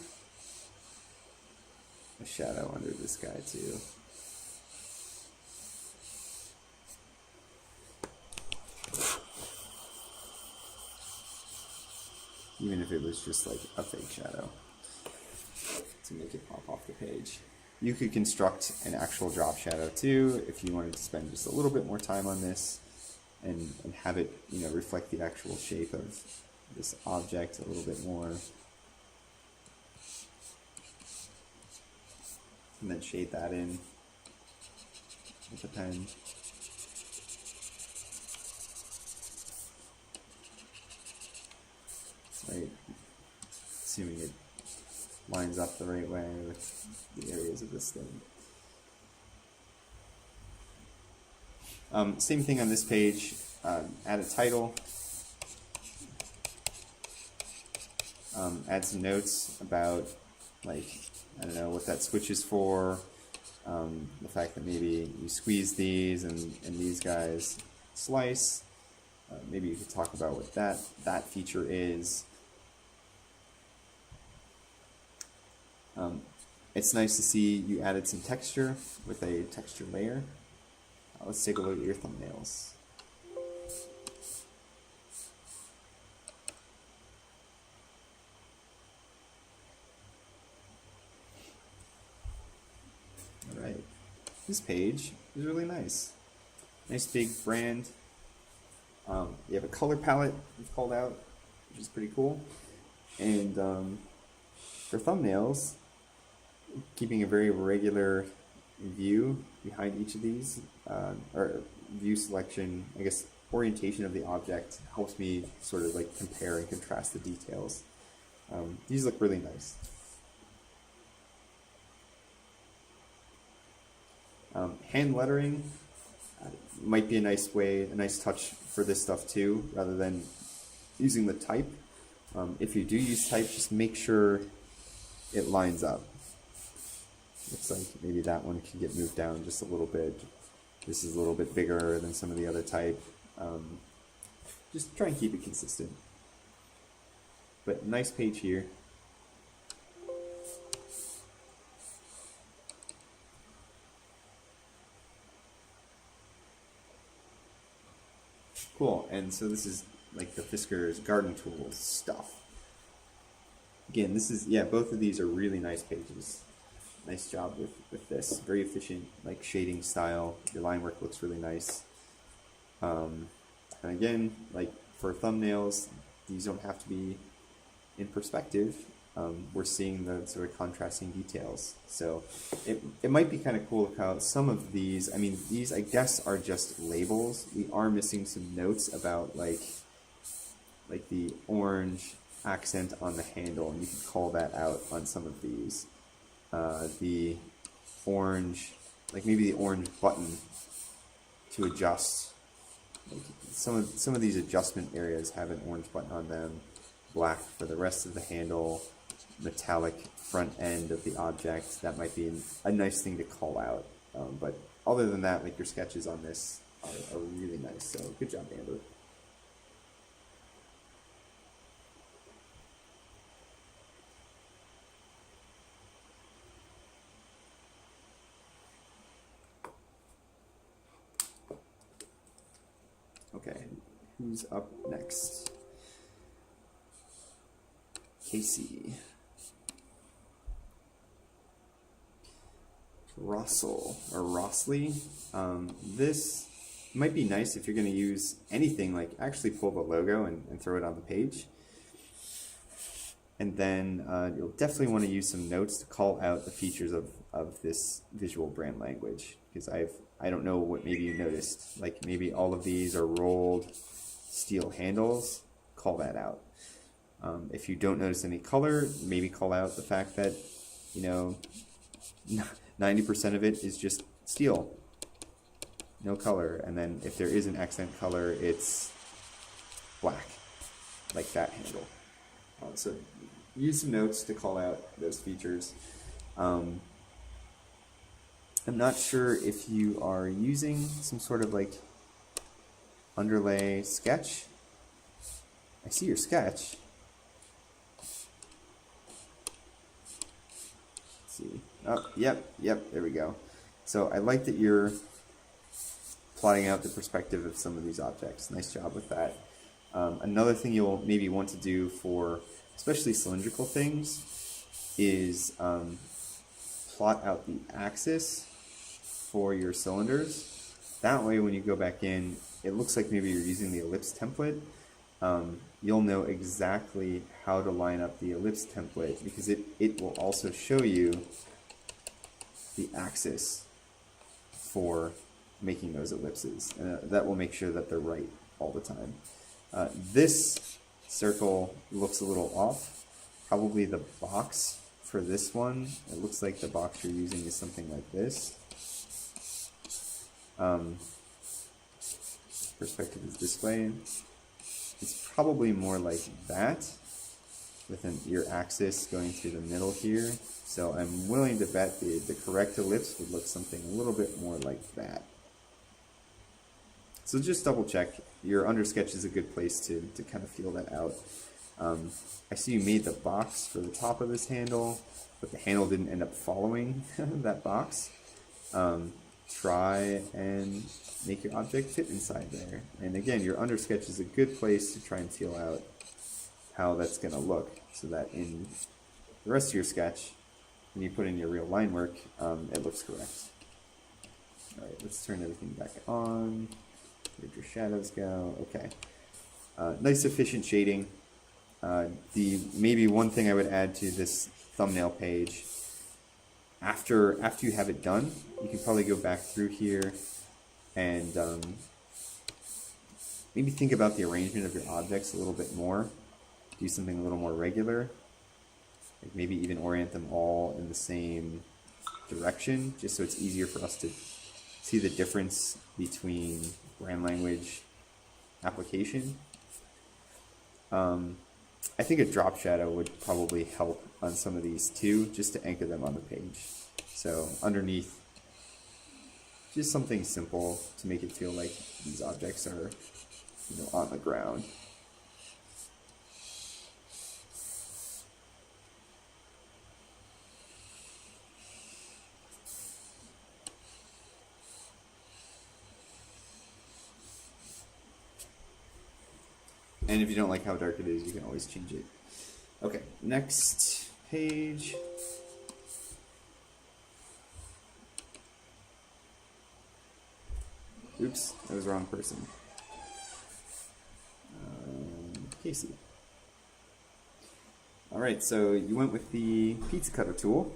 a shadow under this guy too. Even if it was just like a fake shadow to make it pop off the page. You could construct an actual drop shadow too if you wanted to spend just a little bit more time on this and have it, you know, reflect the actual shape of this object a little bit more. And then shade that in with a pen. Right, assuming it lines up the right way with the areas of this thing. Same thing on this page. add a title, add some notes about, like, I don't know, what that switch is for, the fact that maybe you squeeze these and these guys slice. Maybe you could talk about what that feature is. It's nice to see you added some texture with a texture layer. Let's take a look at your thumbnails. Alright, this page is really nice. Nice big brand. You have a color palette you've called out, which is pretty cool. And for thumbnails, keeping a very regular view behind each of these, or view selection, I guess orientation of the object helps me sort of like compare and contrast the details. These look really nice. Hand lettering might be a nice way, a nice touch for this stuff too, rather than using the type. If you do use type, just make sure it lines up. Looks like maybe that one can get moved down just a little bit. This is a little bit bigger than some of the other type. Just try and keep it consistent. But nice page here. Cool, and so this is like the Fisker's garden tools stuff. Again, this is, yeah, both of these are really nice pages. Nice job with this. Very efficient, like shading style. Your line work looks really nice. And again, like for thumbnails, these don't have to be in perspective. We're seeing the sort of contrasting details. So it might be kind of cool how some of these, I mean, these I guess are just labels. We are missing some notes about like the orange accent on the handle, and you can call that out on some of these. The orange, like maybe the orange button to adjust. Like some of these adjustment areas have an orange button on them. Black for the rest of the handle. Metallic front end of the object. That might be a nice thing to call out. But other than that, like your sketches on this are really nice. So good job, Amber. Okay, who's up next? Casey. Russell or Rossley. This might be nice if you're going to use anything, like actually pull the logo and throw it on the page. And then you'll definitely want to use some notes to call out the features of this visual brand language, because I don't know what maybe you noticed, like maybe all of these are rolled steel handles. Call that out. If you don't notice any color, maybe call out the fact that, you know, 90% of it is just steel, no color. And then if there is an accent color, it's black, like that handle. So use some notes to call out those features. I'm not sure if you are using some sort of like underlay sketch. I see your sketch. See. Oh, yep, there we go. So I like that you're plotting out the perspective of some of these objects. Nice job with that. Another thing you'll maybe want to do for especially cylindrical things is plot out the axis for your cylinders. That way when you go back in, it looks like maybe you're using the ellipse template. You'll know exactly how to line up the ellipse template, because it will also show you the axis for making those ellipses. And that will make sure that they're right all the time. This circle looks a little off. Probably the box for this one, it looks like the box you're using is something like this. perspective is this way. It's probably more like that, with your axis going through the middle here. So I'm willing to bet the correct ellipse would look something a little bit more like that. So just double check. Your undersketch is a good place to kind of feel that out. I see you made the box for the top of this handle, but the handle didn't end up following that box. Try and make your object fit inside there. And again, your undersketch is a good place to try and feel out how that's going to look, so that in the rest of your sketch, when you put in your real line work, it looks correct. Alright, let's turn everything back on. Where'd your shadows go? Okay. Nice efficient shading. Maybe one thing I would add to this thumbnail page, after you have it done, you can probably go back through here and maybe think about the arrangement of your objects a little bit more. Do something a little more regular. Like maybe even orient them all in the same direction, just so it's easier for us to see the difference between brand language application. I think a drop shadow would probably help on some of these too, just to anchor them on the page. So underneath, just something simple to make it feel like these objects are, on the ground. And if you don't like how dark it is, you can always change it. Okay, next page. Oops, that was the wrong person. Casey. Alright, so you went with the pizza cutter tool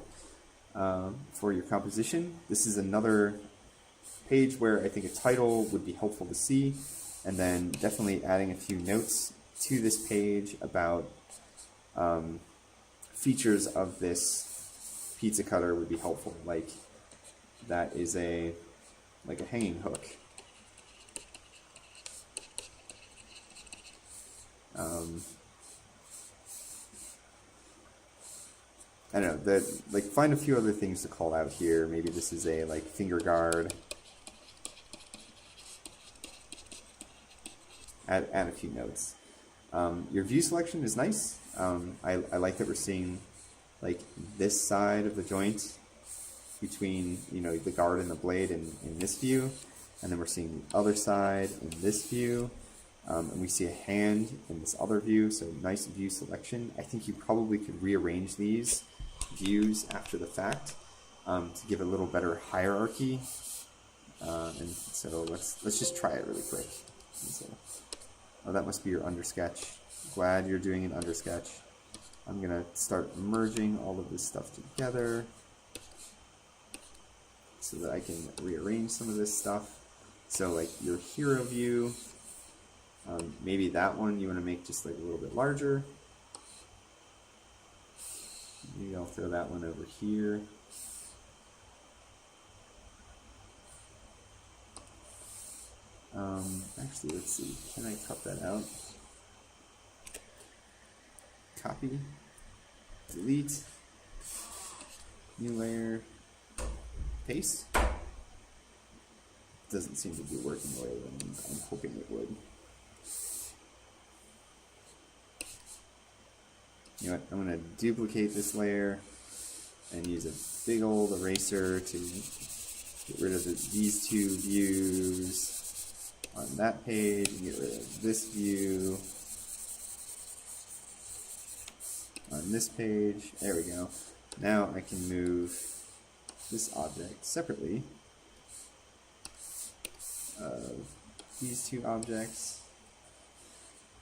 for your composition. This is another page where I think a title would be helpful to see, and then definitely adding a few notes to this page about features of this pizza cutter would be helpful. Like that is a hanging hook. I don't know, find a few other things to call out here. Maybe this is a finger guard. Add a few notes. Your view selection is nice. I like that we're seeing this side of the joint between the guard and the blade in this view, and then we're seeing the other side in this view, and we see a hand in this other view. So nice view selection. I think you probably could rearrange these views after the fact to give a little better hierarchy. And so let's just try it really quick. So, oh, that must be your undersketch. Glad you're doing an undersketch. I'm gonna start merging all of this stuff together so that I can rearrange some of this stuff. So your hero view, maybe that one you want to make just a little bit larger. Maybe I'll throw that one over here. Actually, let's see. Can I cut that out? Copy. Delete. New layer. Paste. Doesn't seem to be working the way that I'm hoping it would. You know what? I'm going to duplicate this layer and use a big old eraser to get rid of these two views on that page and get rid of this view on this page. There we go. Now I can move this object separately of these two objects.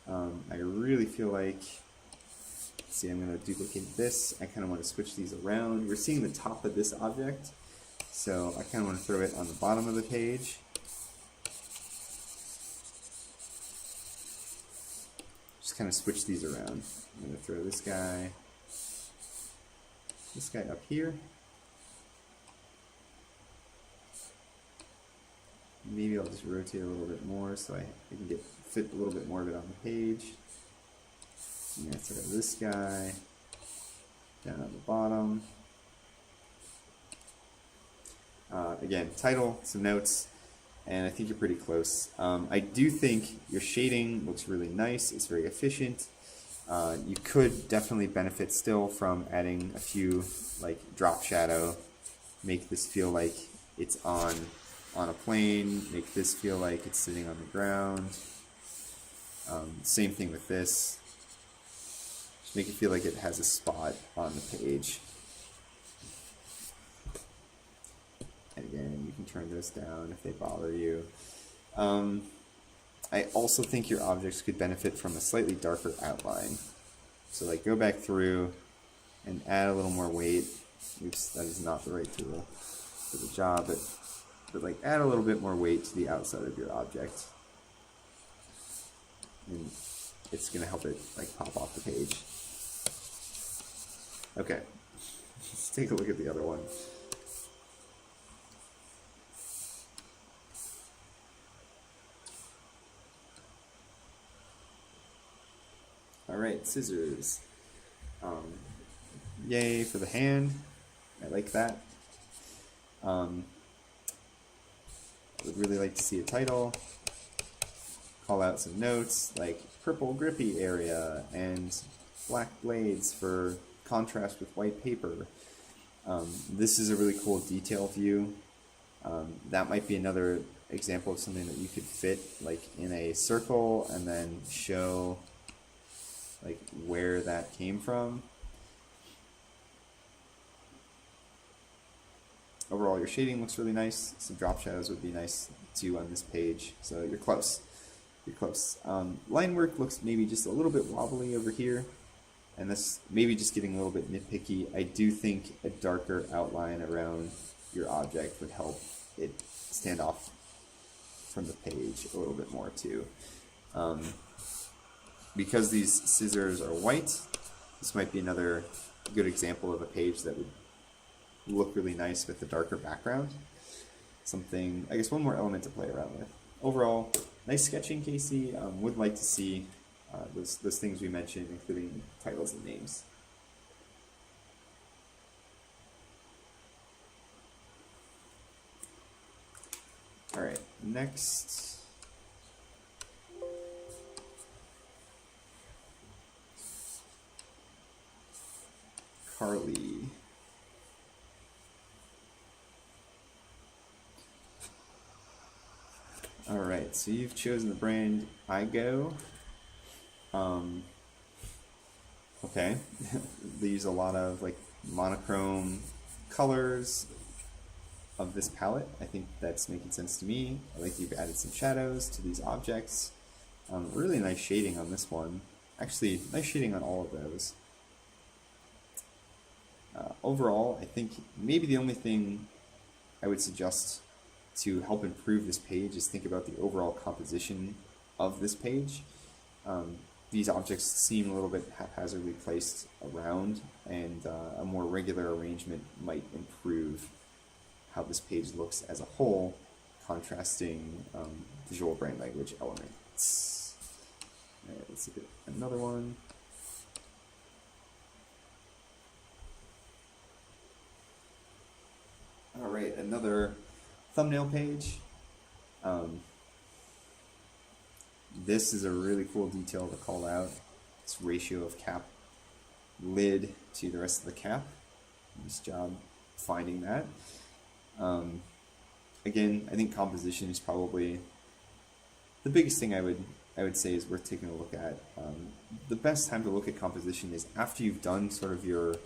I really feel like, see, I'm going to duplicate this. I kind of want to switch these around. We're seeing the top of this object, so I kind of want to throw it on the bottom of the page. Just kind of switch these around. I'm going to throw this guy up here. Maybe I'll just rotate a little bit more so I can fit a little bit more of it on the page. I'm going to throw this guy down at the bottom. Again, title, some notes, and I think you're pretty close. I do think your shading looks really nice. It's very efficient. You could definitely benefit still from adding a few, like drop shadow, make this feel like it's on a plane, make this feel like it's sitting on the ground. Same thing with this. Just make it feel like it has a spot on the page. And again, you can turn those down if they bother you. I also think your objects could benefit from a slightly darker outline. So like go back through and add a little more weight. Oops, that is not the right tool for the job, but like add a little bit more weight to the outside of your object. And it's gonna help it like pop off the page. Okay, let's take a look at the other one. Alright, scissors. Yay for the hand. I like that. I would really like to see a title. Call out some notes like purple grippy area and black blades for contrast with white paper. This is a really cool detail view. That might be another example of something that you could fit like in a circle and then show like where that came from. Overall, your shading looks really nice. Some drop shadows would be nice too on this page. So you're close. You're close. Line work looks maybe just a little bit wobbly over here, and this maybe just getting a little bit nitpicky. I do think a darker outline around your object would help it stand off from the page a little bit more too. Because these scissors are white, this might be another good example of a page that would look really nice with the darker background. Something, I guess one more element to play around with. Overall, nice sketching, Casey. Would like to see those things we mentioned, including titles and names. All right, next. Carly. All right, so you've chosen the brand iGo. Okay, they use a lot of like monochrome colors of this palette. I think that's making sense to me. I like you've added some shadows to these objects. Really nice shading on this one. Actually, nice shading on all of those. Overall, I think maybe the only thing I would suggest to help improve this page is think about the overall composition of this page. These objects seem a little bit haphazardly placed around, and a more regular arrangement might improve how this page looks as a whole, contrasting visual brain language elements. All right, let's look at another one. All right, another thumbnail page. This is a really cool detail to call out. This ratio of cap lid to the rest of the cap. Nice job finding that. Again, I think composition is probably the biggest thing I would say is worth taking a look at. The best time to look at composition is after you've done sort of your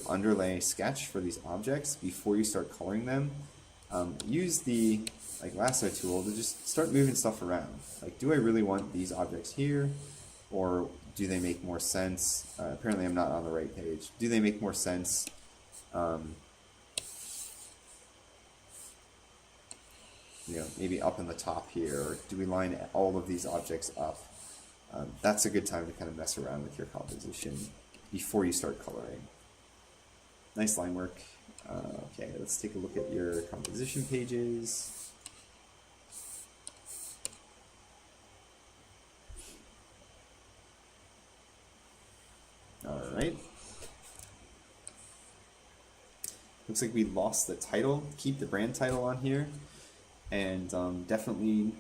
underlay sketch for these objects before you start coloring them. Use the lasso tool to just start moving stuff around. Like, do I really want these objects here, or do they make more sense? Apparently I'm not on the right page. Do they make more sense maybe up in the top here, or do we line all of these objects up? That's a good time to kind of mess around with your composition before you start coloring. Nice line work. Okay, let's take a look at your composition pages. Looks like we lost the title. Keep the brand title on here, and definitely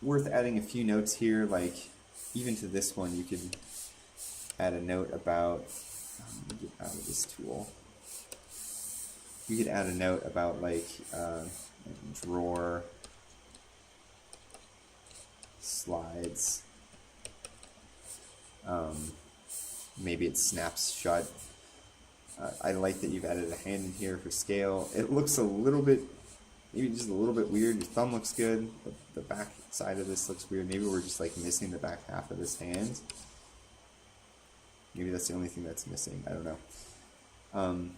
worth adding a few notes here. Like even to this one, you could add a note about. Let me get out of this tool. You could add a note about like drawer slides. Maybe it snaps shut. I like that you've added a hand in here for scale. It looks a little bit, maybe just a little bit weird. Your thumb looks good. The back side of this looks weird. Maybe we're just like missing the back half of this hand. Maybe that's the only thing that's missing. I don't know.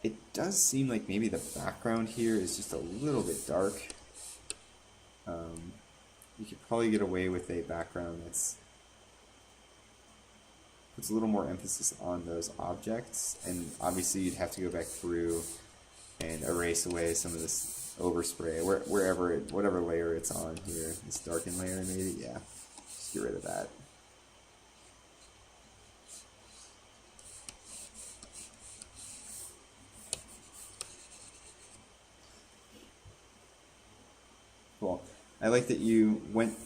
It does seem like maybe the background here is just a little bit dark. You could probably get away with a background that's puts a little more emphasis on those objects, and obviously you'd have to go back through and erase away some of this overspray, whatever layer it's on here. This darken layer maybe, yeah, just get rid of that. Cool. I like that you went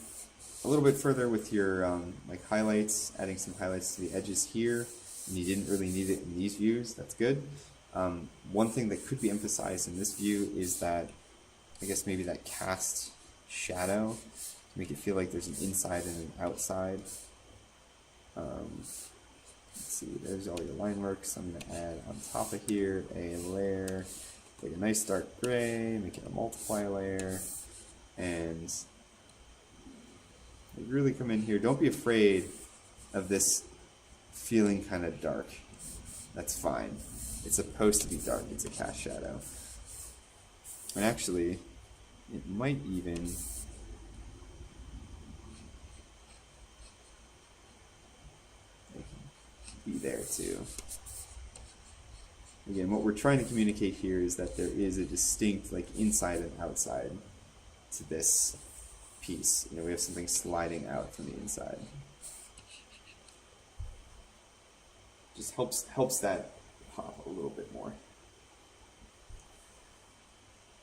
a little bit further with your like highlights, adding some highlights to the edges here, and you didn't really need it in these views. That's good. One thing that could be emphasized in this view is that, I guess maybe that cast shadow, to make it feel like there's an inside and an outside. Let's see, there's all your line work, so I'm going to add on top of here a layer, like a nice dark gray, make it a multiply layer, and really come in here. Don't be afraid of this feeling kind of dark. That's fine. It's supposed to be dark. It's a cast shadow. And actually, it might even be there too. Again, what we're trying to communicate here is that there is a distinct like inside and outside to this piece. You know, we have something sliding out from the inside. Just helps that pop a little bit more.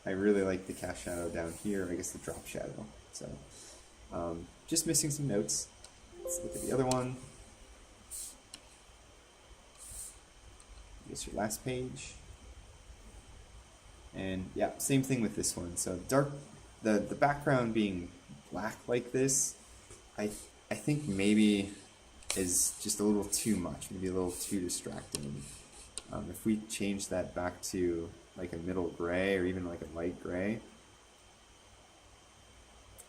I really like the cast shadow down here, I guess the drop shadow. So just missing some notes. Let's look at the other one. I guess your last page. And yeah, same thing with this one. So dark, the background being black like this, I think maybe is just a little too much, maybe a little too distracting. If we change that back to like a middle gray or even like a light gray,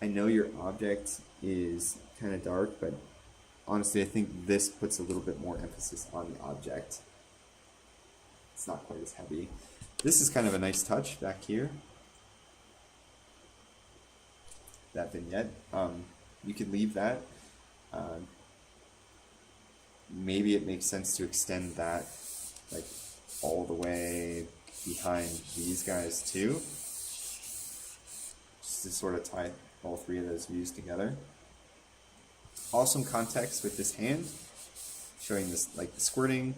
I know your object is kind of dark, but honestly I think this puts a little bit more emphasis on the object. It's not quite as heavy. This is kind of a nice touch back here. That vignette, you could leave that. Maybe it makes sense to extend that like all the way behind these guys too, just to sort of tie all three of those views together. Awesome context with this hand, showing this like the squirting.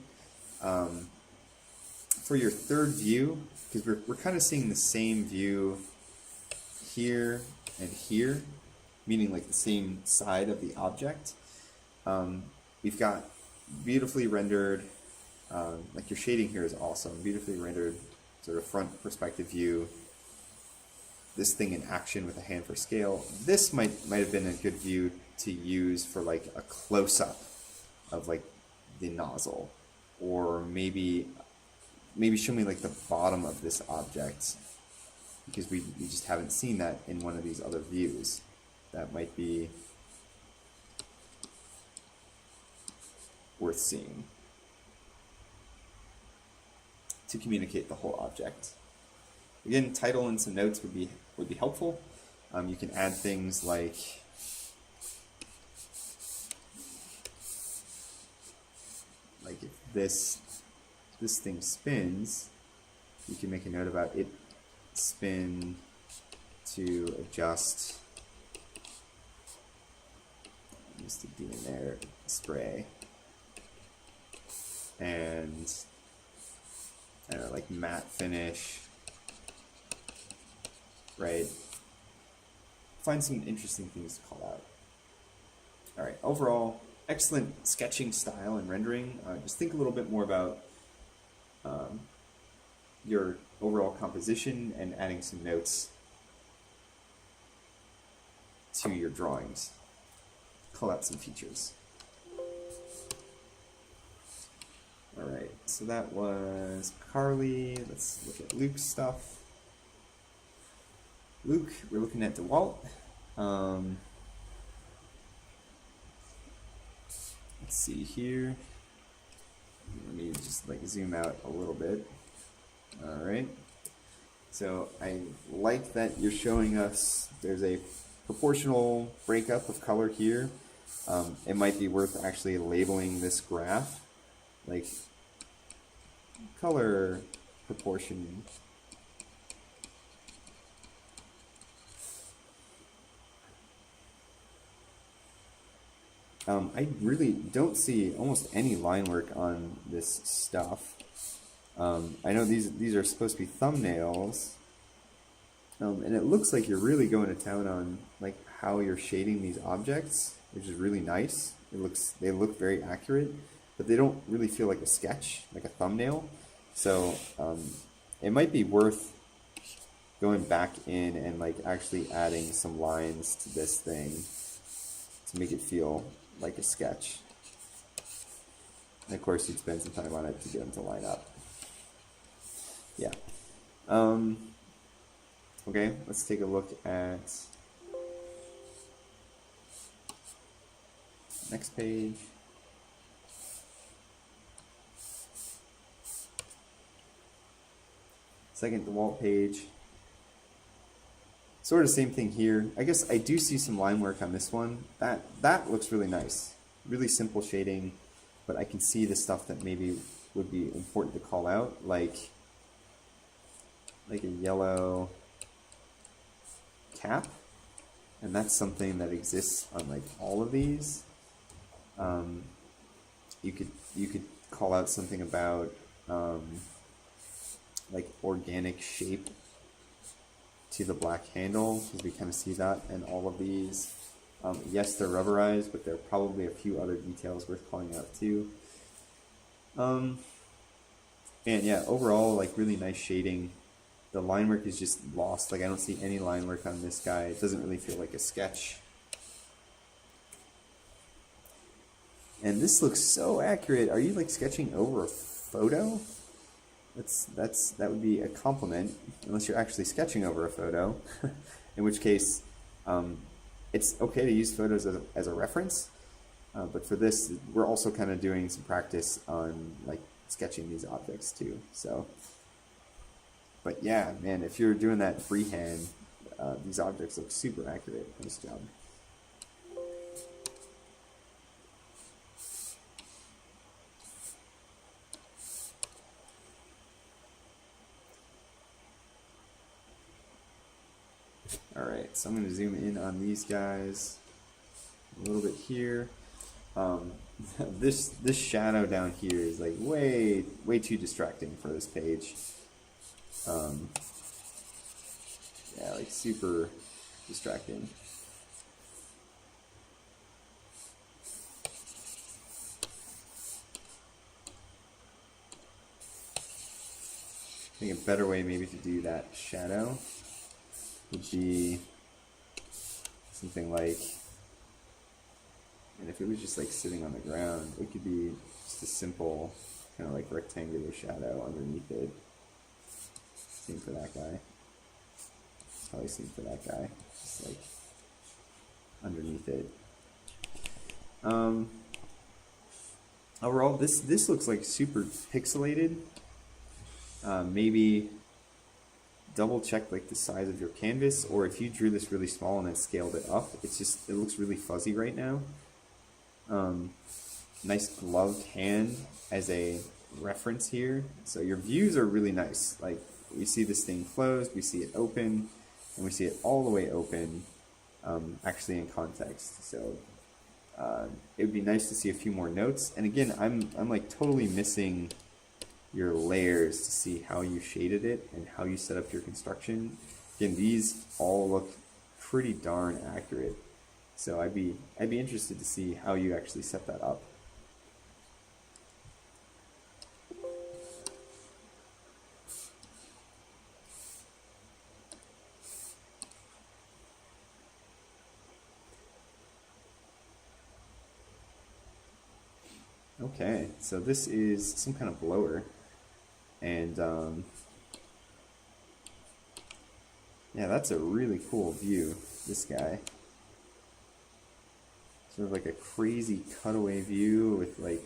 For your third view, because we're kind of seeing the same view here and here, meaning like the same side of the object. We've got beautifully rendered, like your shading here is awesome, beautifully rendered sort of front perspective view. This thing in action with a hand for scale. This might have been a good view to use for like a close-up of like the nozzle, or maybe show me like the bottom of this object, because we just haven't seen that in one of these other views. That might be worth seeing to communicate the whole object. Again, title and some notes would be helpful. You can add things like if this thing spins, you can make a note about it spin to adjust. Just to do in there spray, and I don't know, like matte finish, right? Find some interesting things to call out. All right, overall, excellent sketching style and rendering. Just think a little bit more about your overall composition and adding some notes to your drawings. Call out some features. All right, so that was Carly. Let's look at Luke's stuff. Luke, we're looking at DeWalt. Let's see here. Let me just like zoom out a little bit. All right. So I like that you're showing us there's a proportional breakup of color here. It might be worth actually labeling this graph like color proportion. I really don't see almost any line work on this stuff. I know these are supposed to be thumbnails, and it looks like you're really going to town on like how you're shading these objects, which is really nice. They look very accurate, but they don't really feel like a sketch, like a thumbnail. So it might be worth going back in and like actually adding some lines to this thing to make it feel like a sketch. And of course, you'd spend some time on it to get them to line up. Yeah. Okay, let's take a look at next page. Second DeWalt page. Sort of same thing here. I guess I do see some line work on this one. That looks really nice. Really simple shading, but I can see the stuff that maybe would be important to call out, like a yellow cap, and that's something that exists on like all of these. You could call out something about like organic shape to the black handle, because we kind of see that in all of these. Yes, they're rubberized, but there are probably a few other details worth calling out too. And yeah, overall, like really nice shading. The line work is just lost. Like I don't see any line work on this guy. It doesn't really feel like a sketch. And this looks so accurate. Are you like sketching over a photo? That would be a compliment, unless you're actually sketching over a photo, in which case it's okay to use photos as a reference, but for this we're also kind of doing some practice on like sketching these objects too. So, but yeah, man, if you're doing that freehand, these objects look super accurate. Nice job. Alright, so I'm going to zoom in on these guys a little bit here. This shadow down here is like way too distracting for this page. Yeah, like super distracting. I think a better way maybe to do that shadow would be something like, and if it was just like sitting on the ground, it could be just a simple kind of like rectangular shadow underneath it. Same for that guy. Probably same for that guy. Just like underneath it. Overall, this looks like super pixelated. Maybe double check like the size of your canvas, or if you drew this really small and then scaled it up, it looks really fuzzy right now. Nice gloved hand as a reference here. So your views are really nice. Like we see this thing closed, we see it open, and we see it all the way open, actually in context. So it would be nice to see a few more notes. And again, I'm like totally missing your layers to see how you shaded it and how you set up your construction. Again, these all look pretty darn accurate. So I'd be interested to see how you actually set that up. Okay, so this is some kind of blower, and yeah, that's a really cool view, this guy. Sort of like a crazy cutaway view with like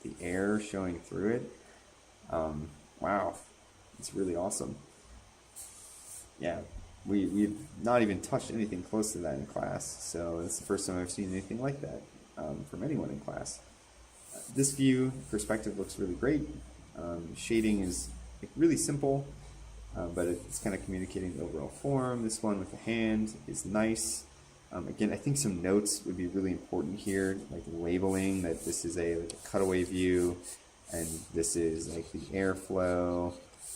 the air showing through it. Wow, it's really awesome. Yeah, we've not even touched anything close to that in class, so it's the first time I've seen anything like that from anyone in class. This view perspective looks really great. Shading is like really simple, but it's kind of communicating the overall form. This one with the hand is nice. Again, I think some notes would be really important here, like labeling that this is like a cutaway view, and this is like the airflow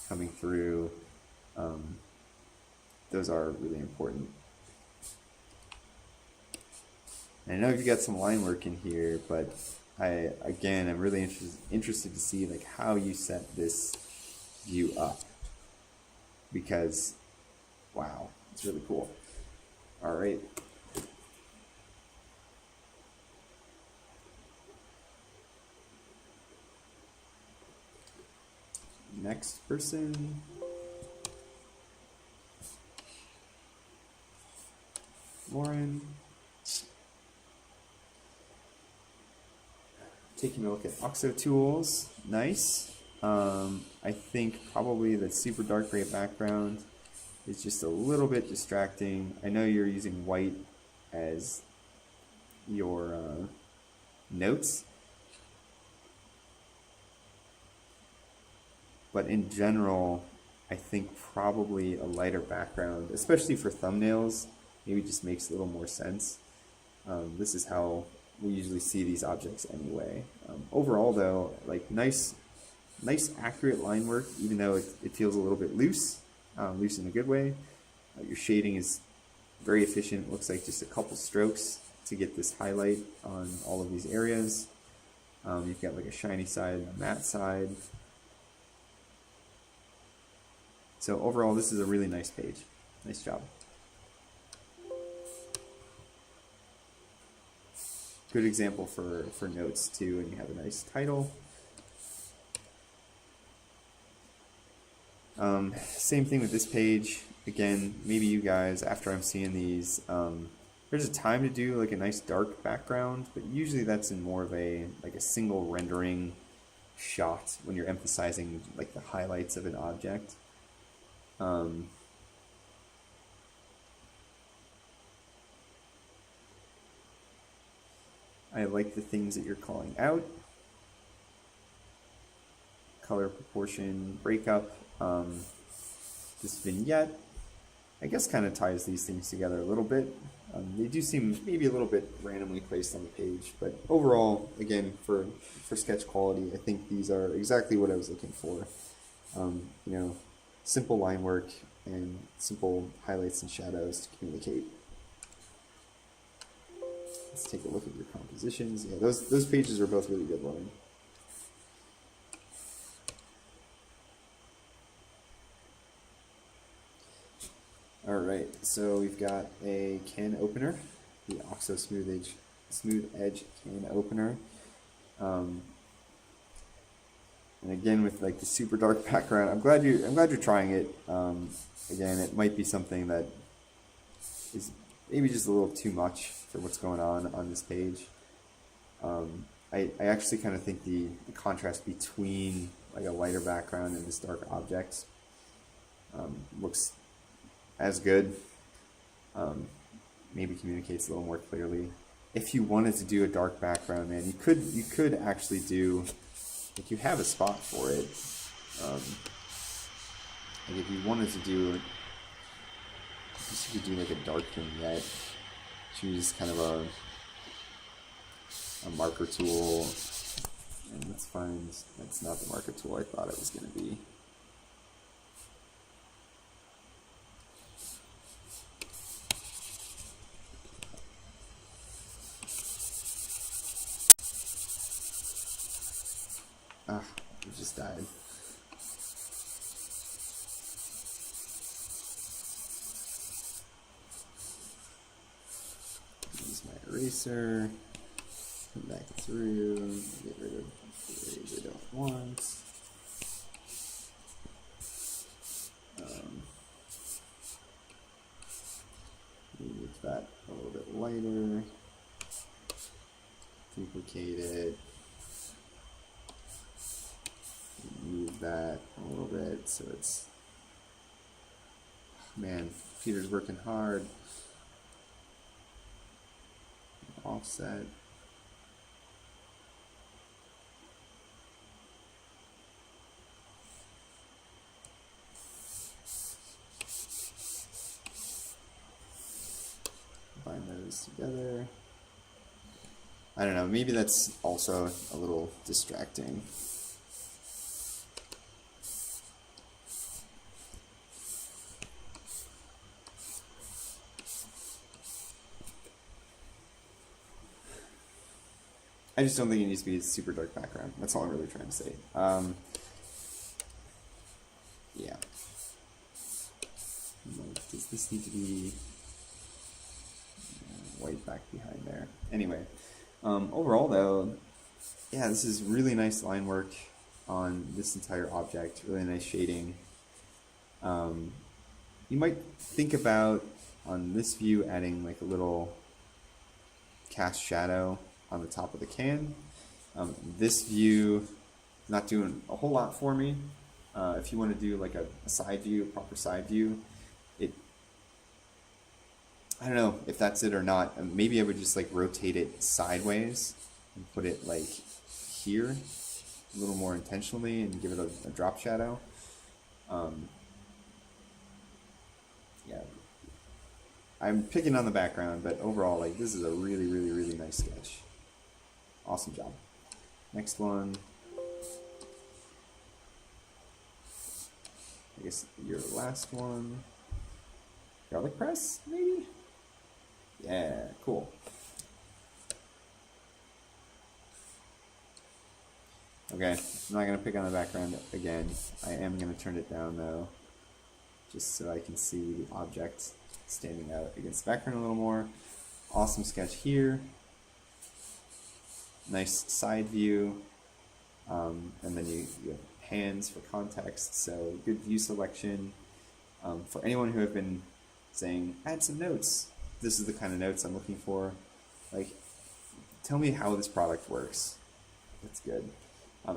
coming through. Those are really important. And I know you've got some line work in here, but I'm really interested to see like how you set this view up, because wow, it's really cool. All right. Next person. Lauren. Taking a look at OXO tools, nice. I think probably the super dark gray background is just a little bit distracting. I know you're using white as your notes, but in general, I think probably a lighter background, especially for thumbnails, maybe just makes a little more sense. This is how we usually see these objects anyway. Overall though, like nice accurate line work, even though it feels a little bit loose in a good way. Your shading is very efficient. It looks like just a couple strokes to get this highlight on all of these areas. You've got like a shiny side and a matte side. So overall, this is a really nice page. Nice job. Good example for notes too, and you have a nice title. Same thing with this page. Again, maybe you guys, after I'm seeing these, there's a time to do like a nice dark background, but usually that's in more of a single rendering shot when you're emphasizing like the highlights of an object. I like the things that you're calling out. Color, proportion, breakup. This vignette, I guess, kind of ties these things together a little bit. They do seem maybe a little bit randomly placed on the page, but overall, again, for sketch quality, I think these are exactly what I was looking for. You know, simple line work and simple highlights and shadows to communicate. Let's take a look at your compositions. Yeah, those pages are both really good, Lauren. All right, so we've got a can opener, the OXO Smooth Edge can opener. And again, with like the super dark background, I'm glad you're trying it. Again, it might be something that is maybe just a little too much for what's going on this page. I actually kind of think the contrast between like a lighter background and this dark object looks as good. Maybe communicates a little more clearly. If you wanted to do a dark background, man, you could actually do, like, you have a spot for it. Like if you wanted to do, I guess you could do like a dark vignette. Choose kind of a marker tool, And let's find, that's not the marker tool I thought it was going to be. Ah, it just died. Use my eraser. Come back through. Get rid of the erase I don't want. Make that a little bit lighter. Duplicate it. Move that a little bit so it's, man, Peter's working hard. Offset. Combine those together. I don't know, maybe that's also a little distracting. I just don't think it needs to be a super dark background. That's all I'm really trying to say. Yeah. Does this need to be white back behind there? Anyway, overall though, yeah, this is really nice line work on this entire object. Really nice shading. You might think about on this view adding like a little cast shadow on the top of the can. This view not doing a whole lot for me. If you want to do like a side view, a proper side view, I don't know if that's it or not. Maybe I would just like rotate it sideways and put it like here a little more intentionally and give it a drop shadow. Yeah, I'm picking on the background, but overall, like, this is a really, really, really nice sketch. Awesome job. Next one. I guess your last one. Garlic press, maybe? Yeah, cool. Okay, I'm not going to pick on the background again. I am going to turn it down, though, just so I can see the object standing out against the background a little more. Awesome sketch here. Nice side view. And then you have hands for context, so good view selection. For anyone who have been saying, add some notes, this is the kind of notes I'm looking for. Like, tell me how this product works. That's good.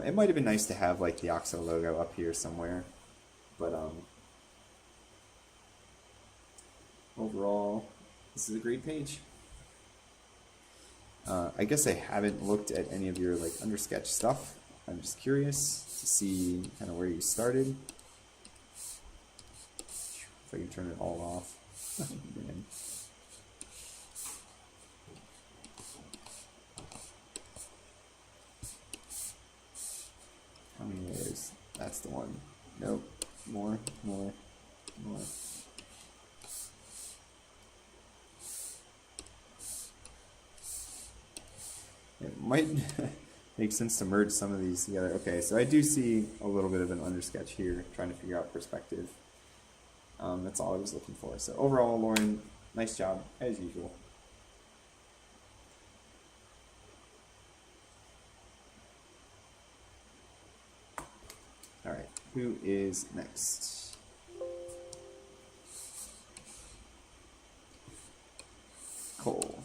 It might have been nice to have like the OXO logo up here somewhere, but overall, this is a great page. I guess I haven't looked at any of your like undersketch stuff. I'm just curious to see kind of where you started. If I can turn it all off. Man. How many layers? That's the one. Nope. More. It might make sense to merge some of these together. Okay, so I do see a little bit of an undersketch here, trying to figure out perspective. That's all I was looking for. So overall, Lauren, nice job, as usual. All right, who is next? Cole.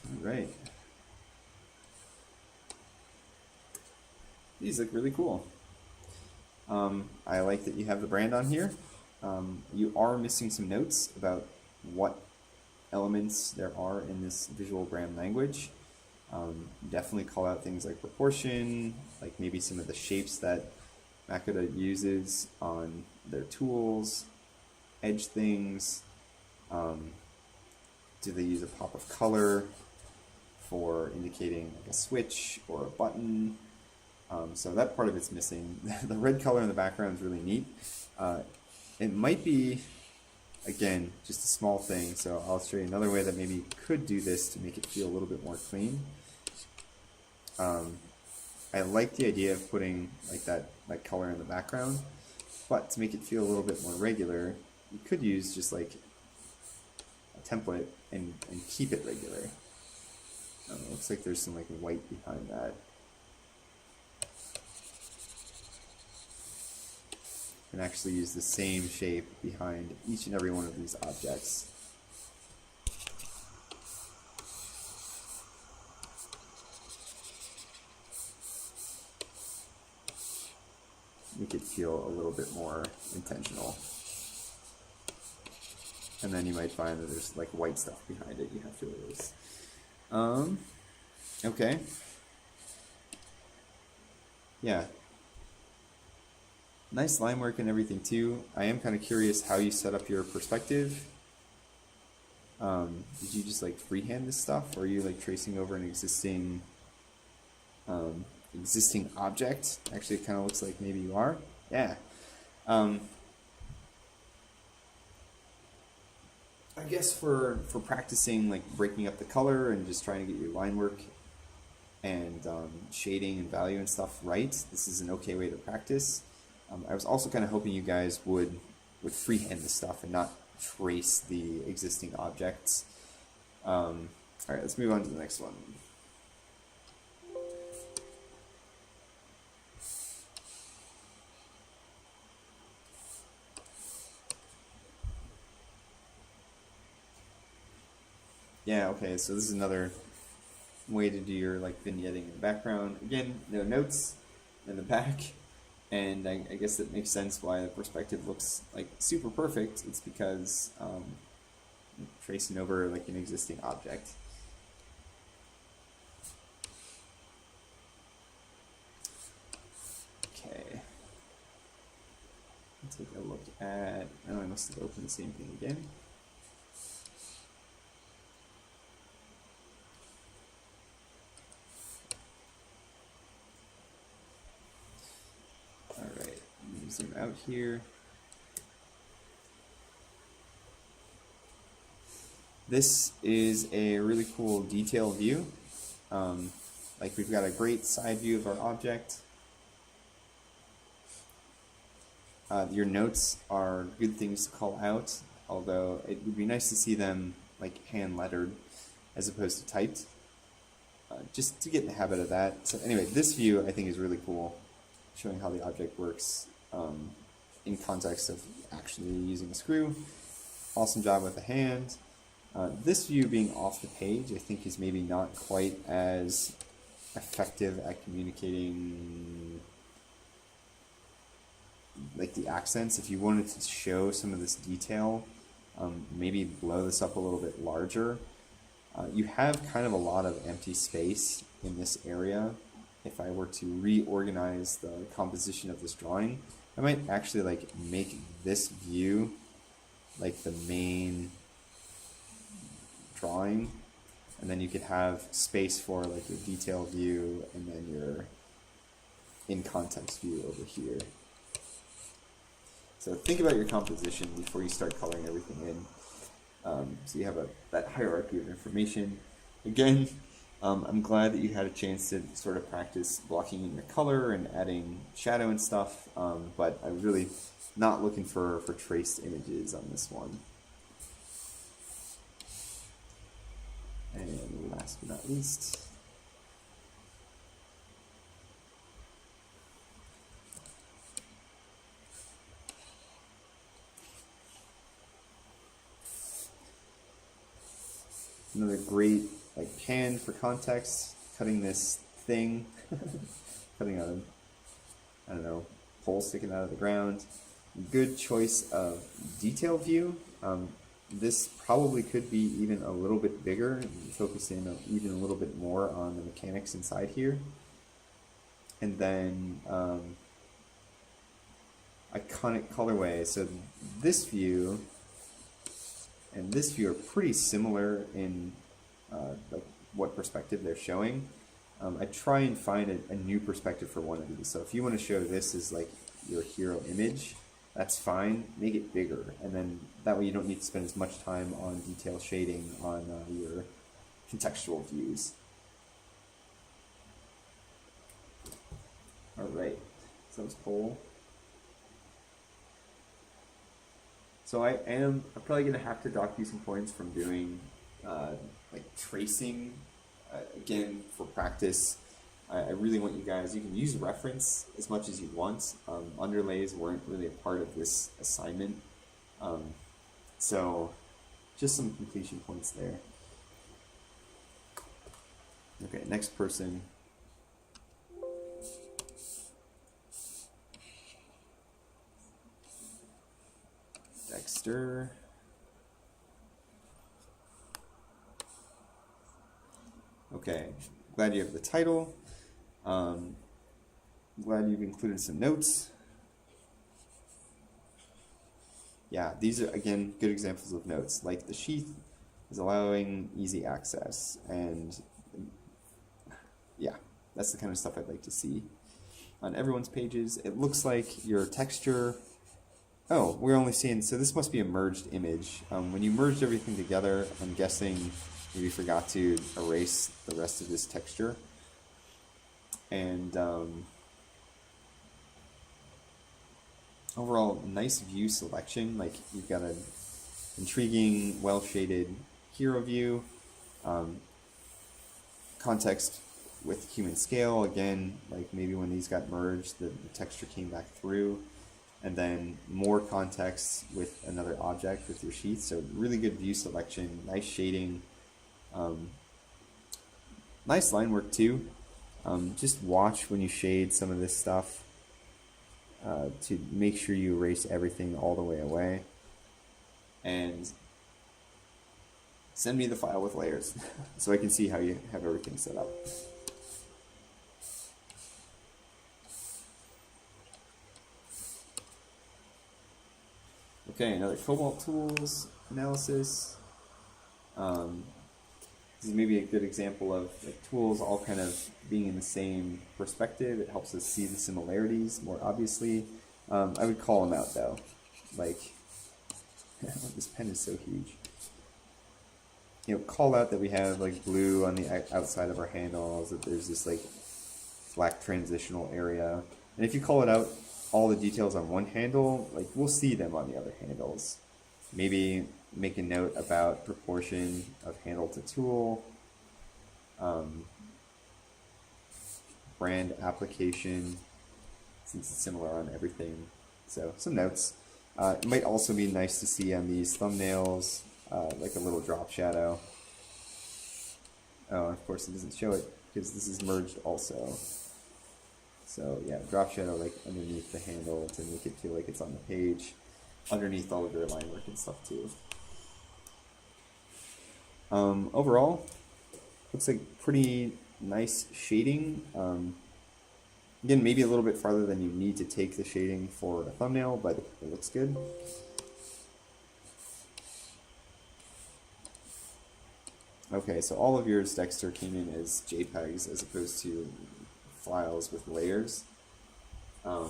All right. These look really cool. I like that you have the brand on here. You are missing some notes about what elements there are in this visual brand language. Definitely call out things like proportion, like maybe some of the shapes that Makoda uses on their tools, edge things. Do they use a pop of color for indicating like a switch or a button. So that part of it's missing. The red color in the background is really neat. It might be, again, just a small thing, so I'll show you another way that maybe you could do this to make it feel a little bit more clean. I like the idea of putting like that color in the background, but to make it feel a little bit more regular, you could use just like a template and keep it regular. It looks like there's some like white behind that. And actually use the same shape behind each and every one of these objects. Make it feel a little bit more intentional. And then you might find that there's like white stuff behind it you have to erase. Okay. Yeah. Nice line work and everything too. I am kind of curious how you set up your perspective. Did you just like freehand this stuff, or are you like tracing over an existing existing object? Actually, it kind of looks like maybe you are. Yeah. I guess for practicing like breaking up the color and just trying to get your line work and shading and value and stuff right, this is an okay way to practice. I was also kind of hoping you guys would freehand this stuff and not trace the existing objects. All right, let's move on to the next one. Yeah, okay, so this is another way to do your like vignetting in the background. Again, no notes in the back, and I guess that makes sense why the perspective looks like super perfect. It's because tracing over like an existing object. Okay. Let's take a look at, oh, I must have opened the same thing again. Zoom out here. This is a really cool detail view. Like we've got a great side view of our object. Your notes are good things to call out, although it would be nice to see them like hand lettered as opposed to typed, just to get in the habit of that. So anyway, this view I think is really cool, showing how the object works in context of actually using a screw. Awesome job with the hand. This view being off the page I think is maybe not quite as effective at communicating like the accents. If you wanted to show some of this detail, maybe blow this up a little bit larger. You have kind of a lot of empty space in this area. If I were to reorganize the composition of this drawing, I might actually like make this view like the main drawing, and then you could have space for like your detail view and then your in context view over here. So think about your composition before you start coloring everything in. So you have that hierarchy of information. Again, I'm glad that you had a chance to sort of practice blocking in your color and adding shadow and stuff, but I'm really not looking for traced images on this one. And last but not least, another great like pan for context, cutting this thing, cutting a, I don't know, pole sticking out of the ground. Good choice of detail view. This probably could be even a little bit bigger, focus in even a little bit more on the mechanics inside here. And then iconic colorway. So this view and this view are pretty similar in like what perspective they're showing. I try and find a new perspective for one of these. So if you want to show this as like your hero image, that's fine. Make it bigger, and then that way you don't need to spend as much time on detail shading on your contextual views. All right, so that was cool. So I'm probably gonna have to dock you some points from doing like tracing again for practice. I really want you guys, you can use reference as much as you want. Underlays weren't really a part of this assignment. So just some completion points there. Okay, next person. Dexter. Okay, glad you have the title. Glad you've included some notes. Yeah, these are, again, good examples of notes. Like the sheath is allowing easy access, and yeah, that's the kind of stuff I'd like to see on everyone's pages. It looks like your texture, oh, we're only seeing, so this must be a merged image. When you merged everything together, I'm guessing maybe forgot to erase the rest of this texture. And overall, nice view selection. Like you've got an intriguing, well-shaded hero view. Context with human scale. Again, like maybe when these got merged, the texture came back through. And then more context with another object with your sheath. So really good view selection, nice shading. Nice line work too. Just watch when you shade some of this stuff to make sure you erase everything all the way away. And send me the file with layers so I can see how you have everything set up. Okay, another Cobalt Tools analysis. This is maybe a good example of like, tools all kind of being in the same perspective. It helps us see the similarities more obviously. I would call them out though. Like, this pen is so huge. You know, call out that we have like blue on the outside of our handles, that there's this like black transitional area. And if you call it out, all the details on one handle, like we'll see them on the other handles. Maybe make a note about proportion of handle to tool, brand application, since it's similar on everything. So some notes. It might also be nice to see on these thumbnails, like a little drop shadow. Oh, of course it doesn't show it because this is merged also. So yeah, drop shadow like underneath the handle to make it feel like it's on the page, underneath all of your line work and stuff too. Overall, looks like pretty nice shading. Again, maybe a little bit farther than you need to take the shading for a thumbnail, but it looks good. Okay, so all of yours, Dexter, came in as JPEGs as opposed to files with layers. So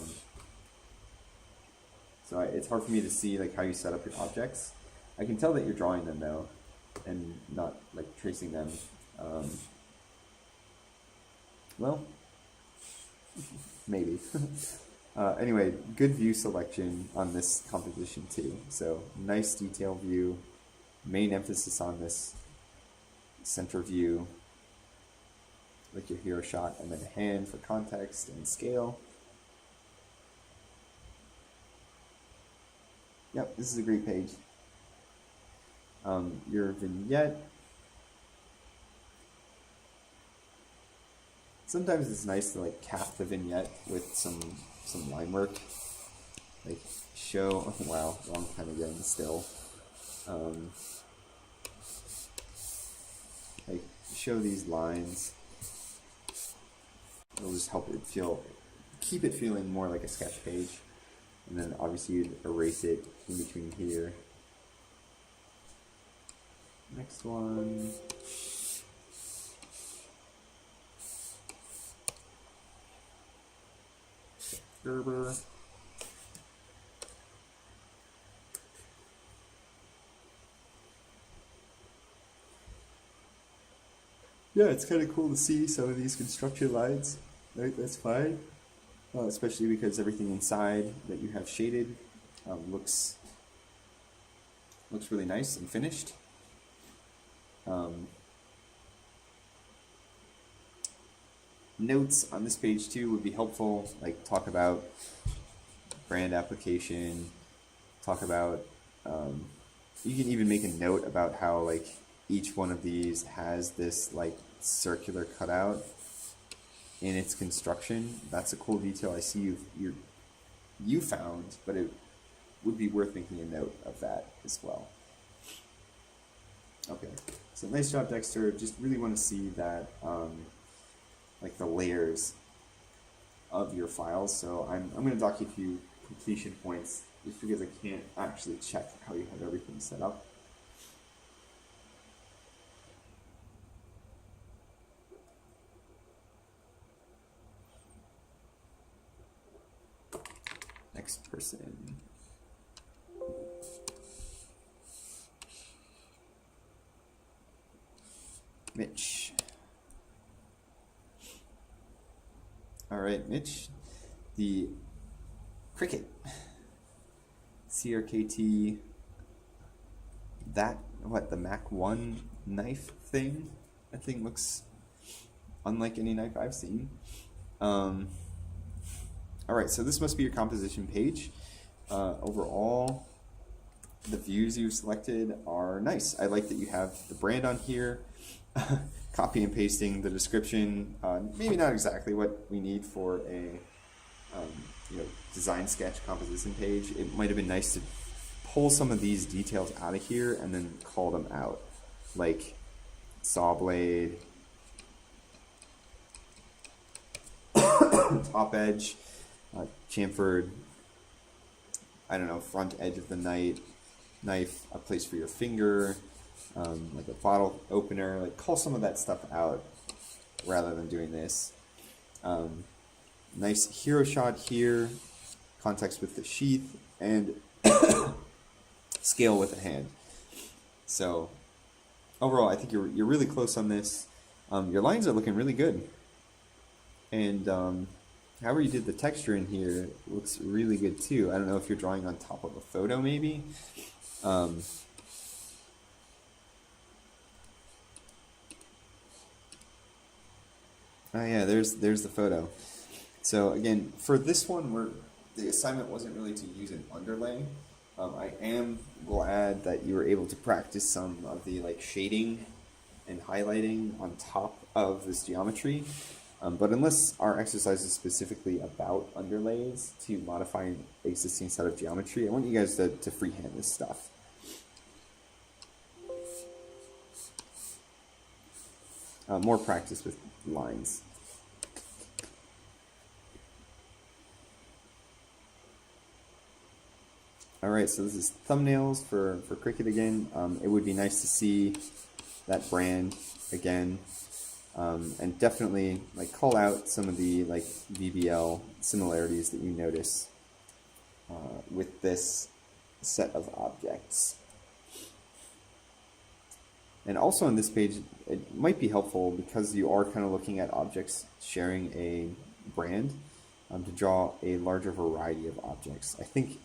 it's hard for me to see like how you set up your objects. I can tell that you're drawing them though, and not like tracing them. Well, maybe. Anyway, good view selection on this composition too. So nice detail view, main emphasis on this center view, like your hero shot, and then a hand for context and scale. Yep, this is a great page. Your vignette. Sometimes it's nice to like cap the vignette with some line work. Like show, oh wow, wrong time again still. Like show these lines. It'll just help it keep it feeling more like a sketch page. And then obviously you'd erase it in between here. Next one. Gerber. Yeah, it's kind of cool to see some of these construction lines, right? That's fine, especially because everything inside that you have shaded looks really nice and finished. Notes on this page too would be helpful, like talk about brand application, talk about, you can even make a note about how like each one of these has this like circular cutout in its construction. That's a cool detail I see you found, but it would be worth making a note of that as well. Okay, so nice job, Dexter. Just really want to see that like the layers of your files. So I'm going to dock you a few completion points just because I can't actually check how you have everything set up. Next person. Mitch. All right, Mitch. The Cricut. CRKT. That, what, the Mac 1 knife thing? That thing looks unlike any knife I've seen. All right, so this must be your composition page. Overall, the views you've selected are nice. I like that you have the brand on here, copy and pasting the description. Maybe not exactly what we need for a design sketch composition page. It might have been nice to pull some of these details out of here and then call them out, like saw blade, top edge, chamfered, I don't know, front edge of the knife, a place for your finger, like a bottle opener. Like, call some of that stuff out rather than doing this. Nice hero shot here, context with the sheath, and scale with the hand. So overall, I think you're really close on this. Your lines are looking really good, and however you did the texture in here looks really good too. I don't know if you're drawing on top of a photo maybe. Oh yeah, there's the photo. So again, for this one, the assignment wasn't really to use an underlay. I am glad that you were able to practice some of the like shading and highlighting on top of this geometry. But unless our exercise is specifically about underlays to modify an existing set of geometry, I want you guys to freehand this stuff. More practice with lines. Alright, so this is thumbnails for Cricut again. It would be nice to see that brand again. And definitely like call out some of the like VBL similarities that you notice with this set of objects. And also on this page, it might be helpful because you are kind of looking at objects sharing a brand to draw a larger variety of objects. I think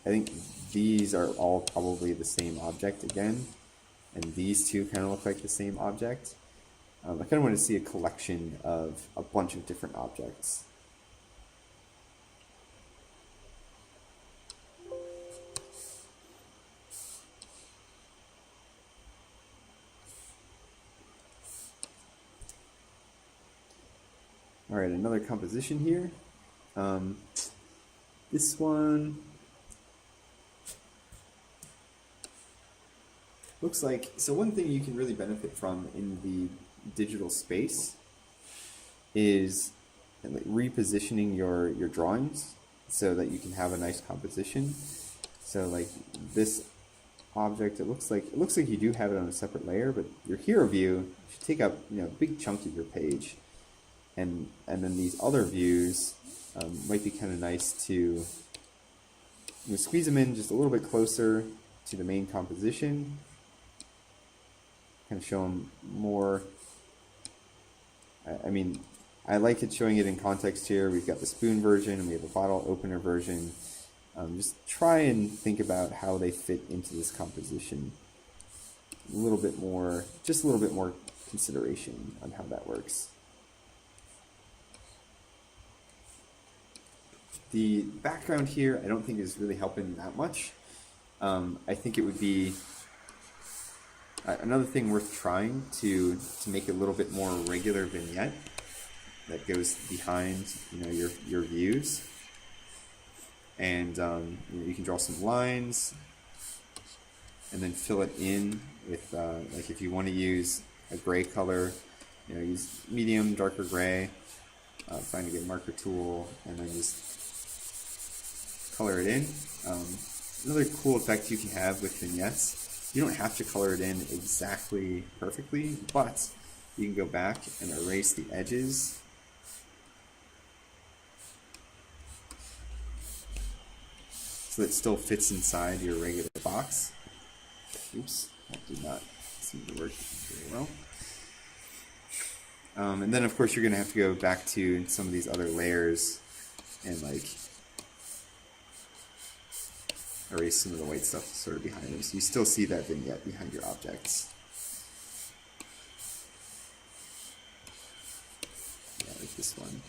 these are all probably the same object again, and these two kind of look like the same object. I kind of want to see a collection of a bunch of different objects. All right, another composition here. This one looks like, so one thing you can really benefit from in the digital space is like repositioning your drawings so that you can have a nice composition. So like this object, it looks like you do have it on a separate layer, but your hero view should take up a big chunk of your page, and then these other views Might be kind of nice to squeeze them in just a little bit closer to the main composition, kind of show them more. I mean, I like it showing it in context here. We've got the spoon version and we have a bottle opener version. Just try and think about how they fit into this composition. A little bit more, just a little bit more consideration on how that works. The background here I don't think is really helping that much. I think it would be another thing worth trying to make a little bit more regular vignette that goes behind your views. And you can draw some lines and then fill it in with like if you want to use a gray color, use medium, darker gray, find a good marker tool, and then just color it in. Another cool effect you can have with vignettes, you don't have to color it in exactly perfectly, but you can go back and erase the edges. So it still fits inside your regular box. Oops, that did not seem to work very well. And then of course you're going to have to go back to some of these other layers and like erase some of the white stuff sort of behind them, so you still see that vignette behind your objects. Yeah, like this one.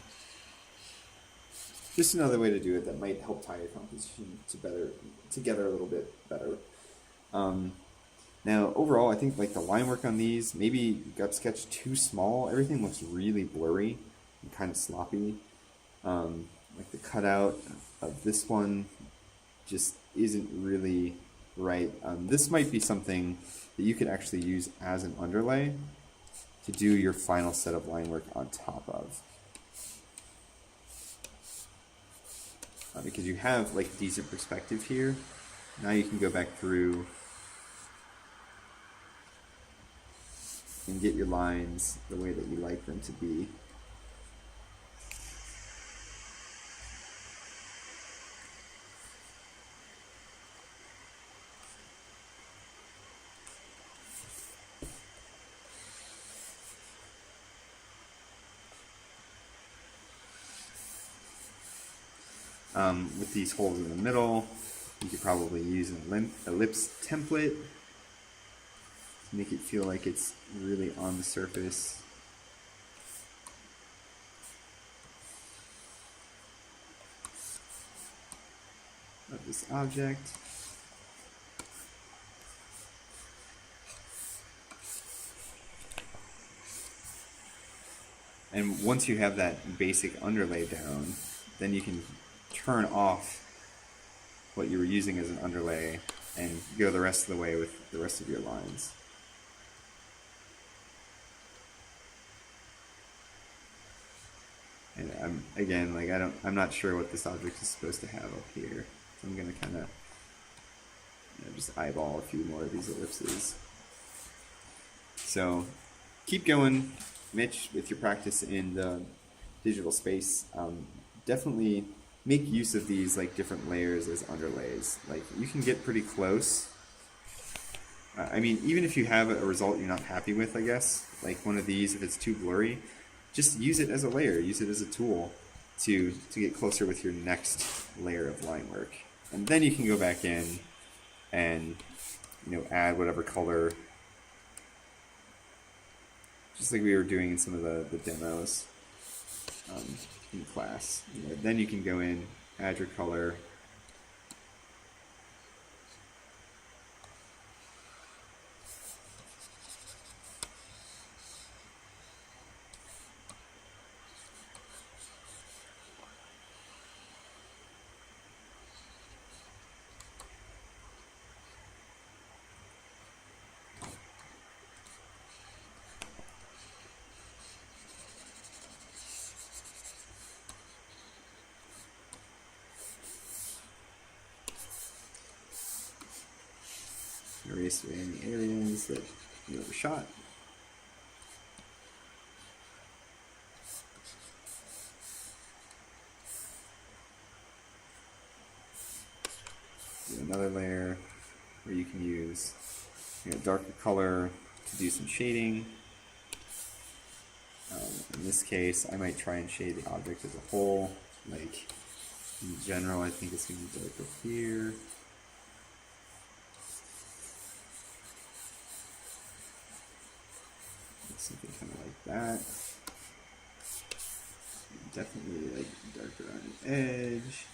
Just another way to do it that might help tie your composition together a little bit better. Now, overall, I think like the line work on these, maybe you got sketched too small. Everything looks really blurry and kind of sloppy. Like the cutout of this one just isn't really right. This might be something that you could actually use as an underlay to do your final set of line work on top of. Because you have like decent perspective here. Now you can go back through and get your lines the way that you like them to be. With these holes in the middle, you could probably use an ellipse template to make it feel like it's really on the surface. Of this object. And once you have that basic underlay down, then you can turn off what you were using as an underlay and go the rest of the way with the rest of your lines. And again, like I'm not sure what this object is supposed to have up here. So I'm gonna kind of just eyeball a few more of these ellipses. So keep going, Mitch, with your practice in the digital space. Definitely make use of these like different layers as underlays. Like you can get pretty close. I mean, even if you have a result you're not happy with, I guess, like one of these, if it's too blurry, just use it as a layer, use it as a tool to get closer with your next layer of line work. And then you can go back in and add whatever color, just like we were doing in some of the demos in class. Then you can go in, add your color, erase away any areas that you overshot. do another layer where you can use darker color to do some shading. In this case, I might try and shade the object as a whole. Like in general, I think it's going to be darker here. Something kind of like that. Definitely like darker on the edge.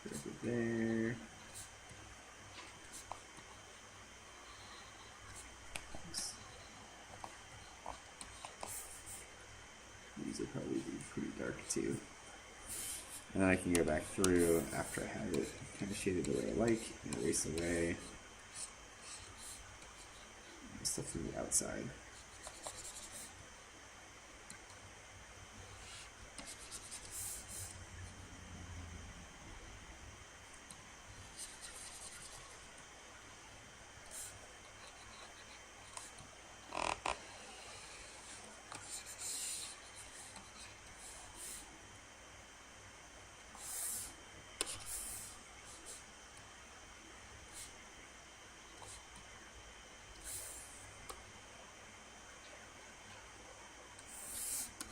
Over there. These will probably be pretty dark too. And then I can go back through after I have it kind of shaded the way I like and erase away the stuff from the outside.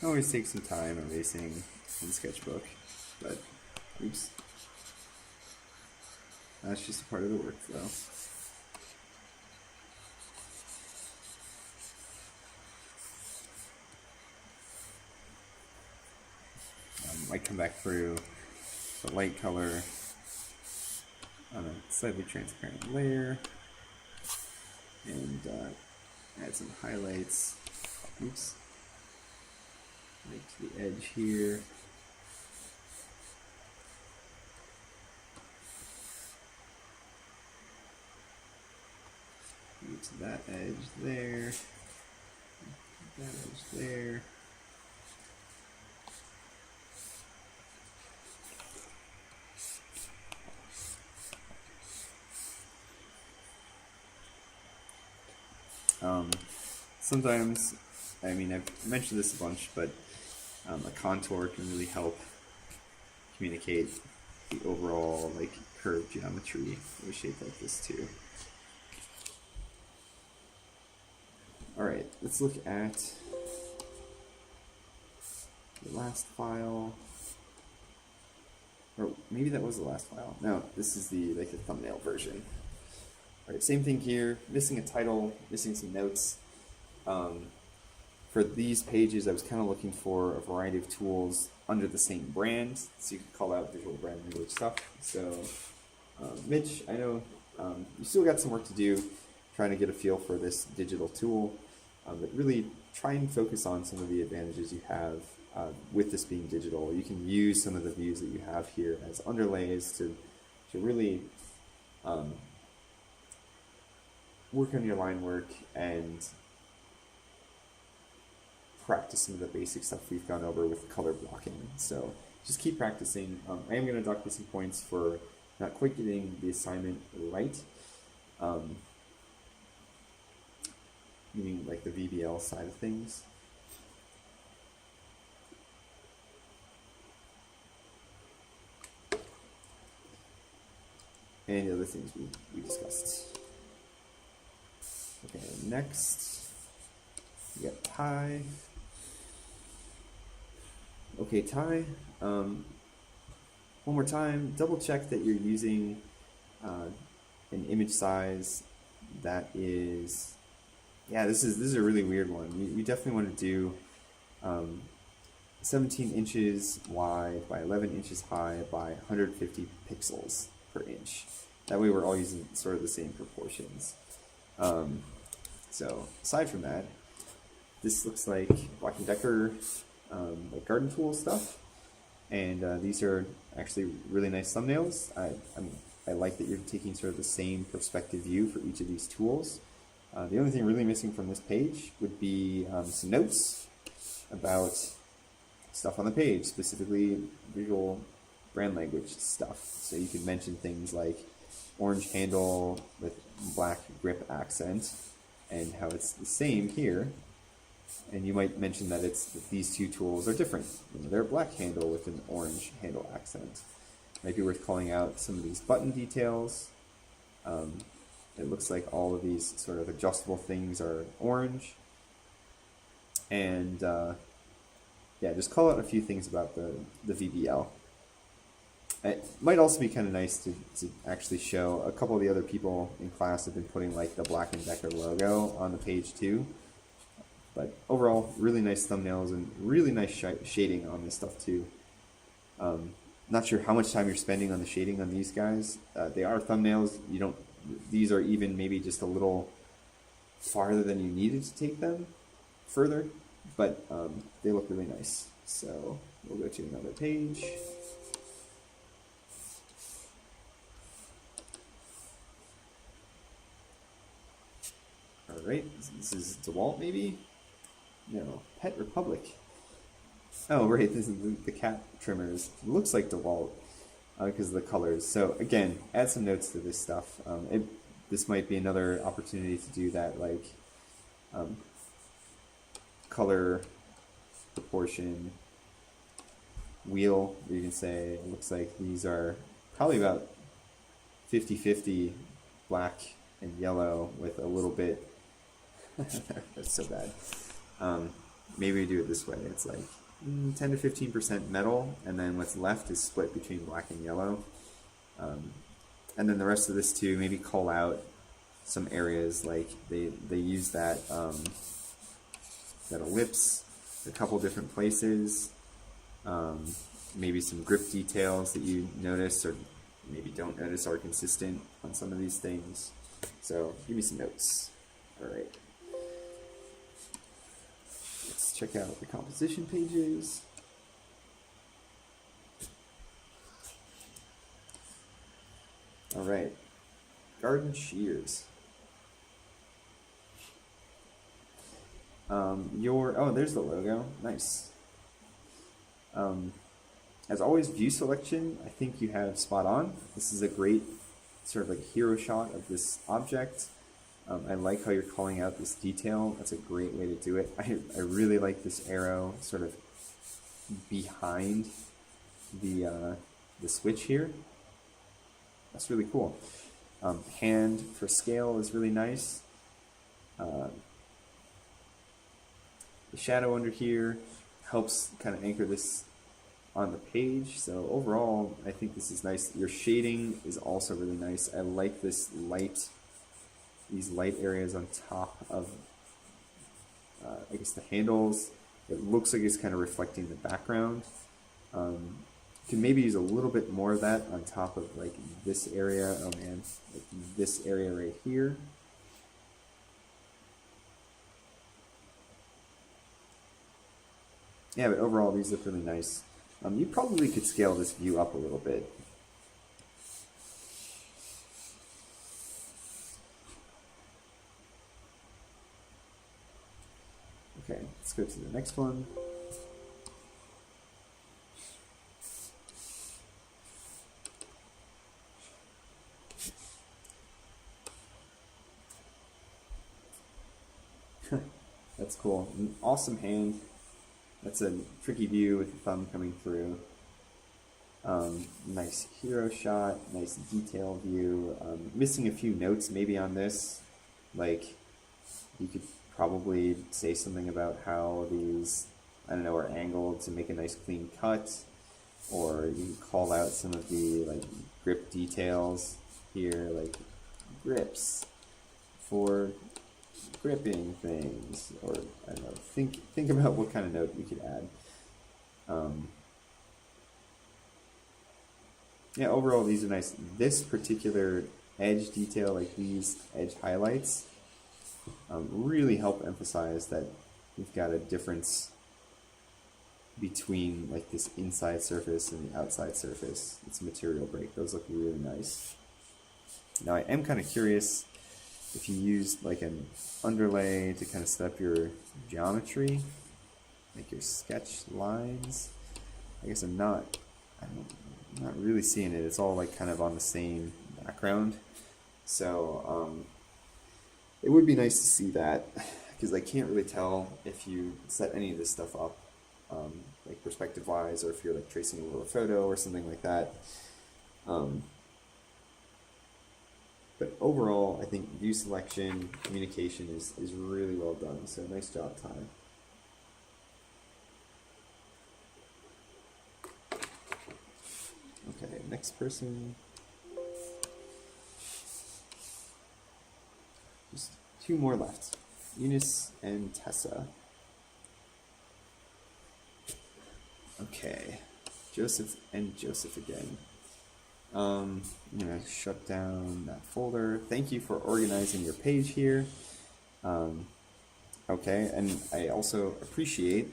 I always take some time erasing in Sketchbook, but oops. That's just a part of the workflow. Might come back through the light color on a slightly transparent layer and add some highlights. Oops. Right to the edge here. Move to that edge there. That edge there. Sometimes, I mean, I've mentioned this a bunch, but a contour can really help communicate the overall like curved geometry of a shape like this too. All right, let's look at the last file. Or maybe that was the last file. No, this is the like the thumbnail version. All right, same thing here. Missing a title, missing some notes. For these pages, I was kind of looking for a variety of tools under the same brand, so you could call out visual brand language stuff. So, Mitch, I know you still got some work to do trying to get a feel for this digital tool, but really try and focus on some of the advantages you have with this being digital. You can use some of the views that you have here as underlays to really work on your line work and practice some of the basic stuff we've gone over with color blocking. So just keep practicing. I am going to dock you some points for not quite getting the assignment right, meaning like the VBL side of things. And the other things we discussed. Okay, next we got Ty. Okay, Ty, one more time, double check that you're using an image size that is, yeah, this is a really weird one. You definitely want to do 17 inches wide by 11 inches high by 150 pixels per inch. That way we're all using sort of the same proportions. So aside from that, this looks like Black & Decker like garden tool stuff, and these are actually really nice thumbnails. I like that you're taking sort of the same perspective view for each of these tools. The only thing really missing from this page would be some notes about stuff on the page, specifically visual brand language stuff. So you could mention things like orange handle with black grip accent, and how it's the same here And you might mention that that these two tools are different. You know, they're a black handle with an orange handle accent. Might be worth calling out some of these button details. It looks like all of these sort of adjustable things are orange. And yeah, just call out a few things about the VBL. It might also be kind of nice to actually show a couple of the other people in class have been putting like the Black & Decker logo on the page too. But overall, really nice thumbnails and really nice shading on this stuff too. Not sure how much time you're spending on the shading on these guys. They are thumbnails. These are even maybe just a little farther than you needed to take them further, but they look really nice. So we'll go to another page. All right, this is DeWalt maybe? No, Pet Republic. Oh, right, this is the cat trimmers. It looks like DeWalt because of the colors. So again, add some notes to this stuff. This might be another opportunity to do that, like color proportion wheel. You can say it looks like these are probably about 50-50 black and yellow with a little bit. That's so bad. Maybe we do it this way. It's like 10 to 15% metal, and then what's left is split between black and yellow. And then the rest of this too, maybe call out some areas like they use that ellipse a couple different places. Maybe some grip details that you notice or maybe don't notice are consistent on some of these things. So give me some notes. All right. Let's check out the composition pages. All right. Garden shears. Oh, there's the logo. Nice. As always, view selection, I think you have spot on. This is a great sort of like hero shot of this object. I like how you're calling out this detail. That's a great way to do it. I really like this arrow sort of behind the switch here. That's really cool. Hand for scale is really nice. The shadow under here helps kind of anchor this on the page. So overall, I think this is nice. Your shading is also really nice. I like this these light areas on top of, I guess, the handles. It looks like it's kind of reflecting the background. You can maybe use a little bit more of that on top of like this area. Oh man, like this area right here. Yeah, but overall these look really nice. You probably could scale this view up a little bit. Okay, let's go to the next one. That's cool. An awesome hand. That's a tricky view with the thumb coming through. Nice hero shot, nice detail view. Missing a few notes maybe on this. Like, you could probably say something about how these, I don't know, are angled to make a nice clean cut. Or you can call out some of the like grip details here, like grips for gripping things, or I don't know, think about what kind of note you could add. Yeah, overall these are nice. This particular edge detail, like these edge highlights, really help emphasize that we've got a difference between like this inside surface and the outside surface. It's a material break. Those look really nice. Now I am kind of curious if you used like an underlay to kind of set up your geometry, like your sketch lines. I guess I'm not really seeing it. It's all like kind of on the same background. So it would be nice to see that. because I can't really tell if you set any of this stuff up, like perspective-wise, or if you're like tracing over a photo or something like that. But overall, I think view selection, communication is really well done. So nice job, Ty. Okay, next person. Just two more left. Eunice and Tessa. Okay, Joseph and Joseph again. I'm gonna shut down that folder. Thank you for organizing your page here. Okay, and I also appreciate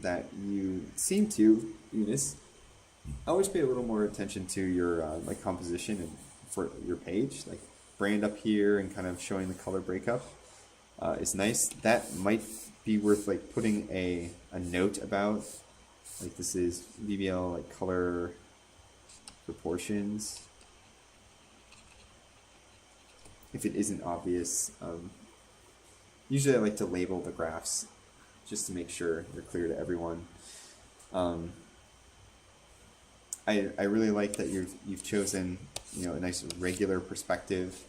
that you seem to, Eunice, always pay a little more attention to your like composition and for your page, like brand up here and kind of showing the color breakup is nice. That might be worth like putting a note about, like this is VBL like color proportions, if it isn't obvious. Usually I like to label the graphs just to make sure they're clear to everyone. I really like that you've chosen, you know, a nice regular perspective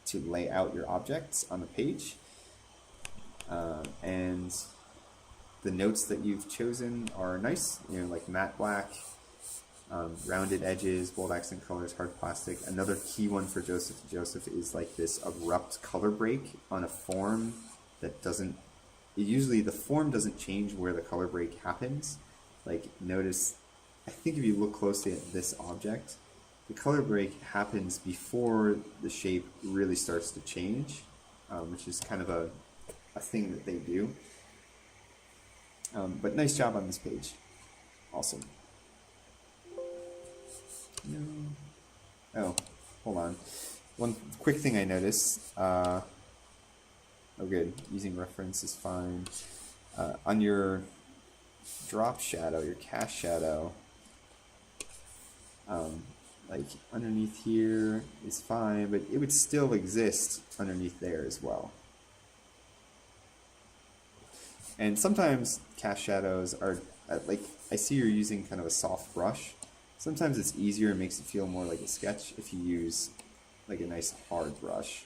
to lay out your objects on the page, and the notes that you've chosen are nice, you know, like matte black, rounded edges, bold accent colors, hard plastic. Another key one for Joseph and Joseph is like this abrupt color break on a form that doesn't, usually the form doesn't change where the color break happens. Like notice, I think if you look closely at this object, the color break happens before the shape really starts to change, which is kind of a thing that they do. But nice job on this page. Awesome. No. Oh, hold on. One quick thing I noticed. Oh, good. Using reference is fine. On your drop shadow, your cast shadow, like underneath here is fine, but it would still exist underneath there as well. And sometimes cast shadows are, like, I see you're using kind of a soft brush. Sometimes it's easier and makes it feel more like a sketch if you use like a nice hard brush.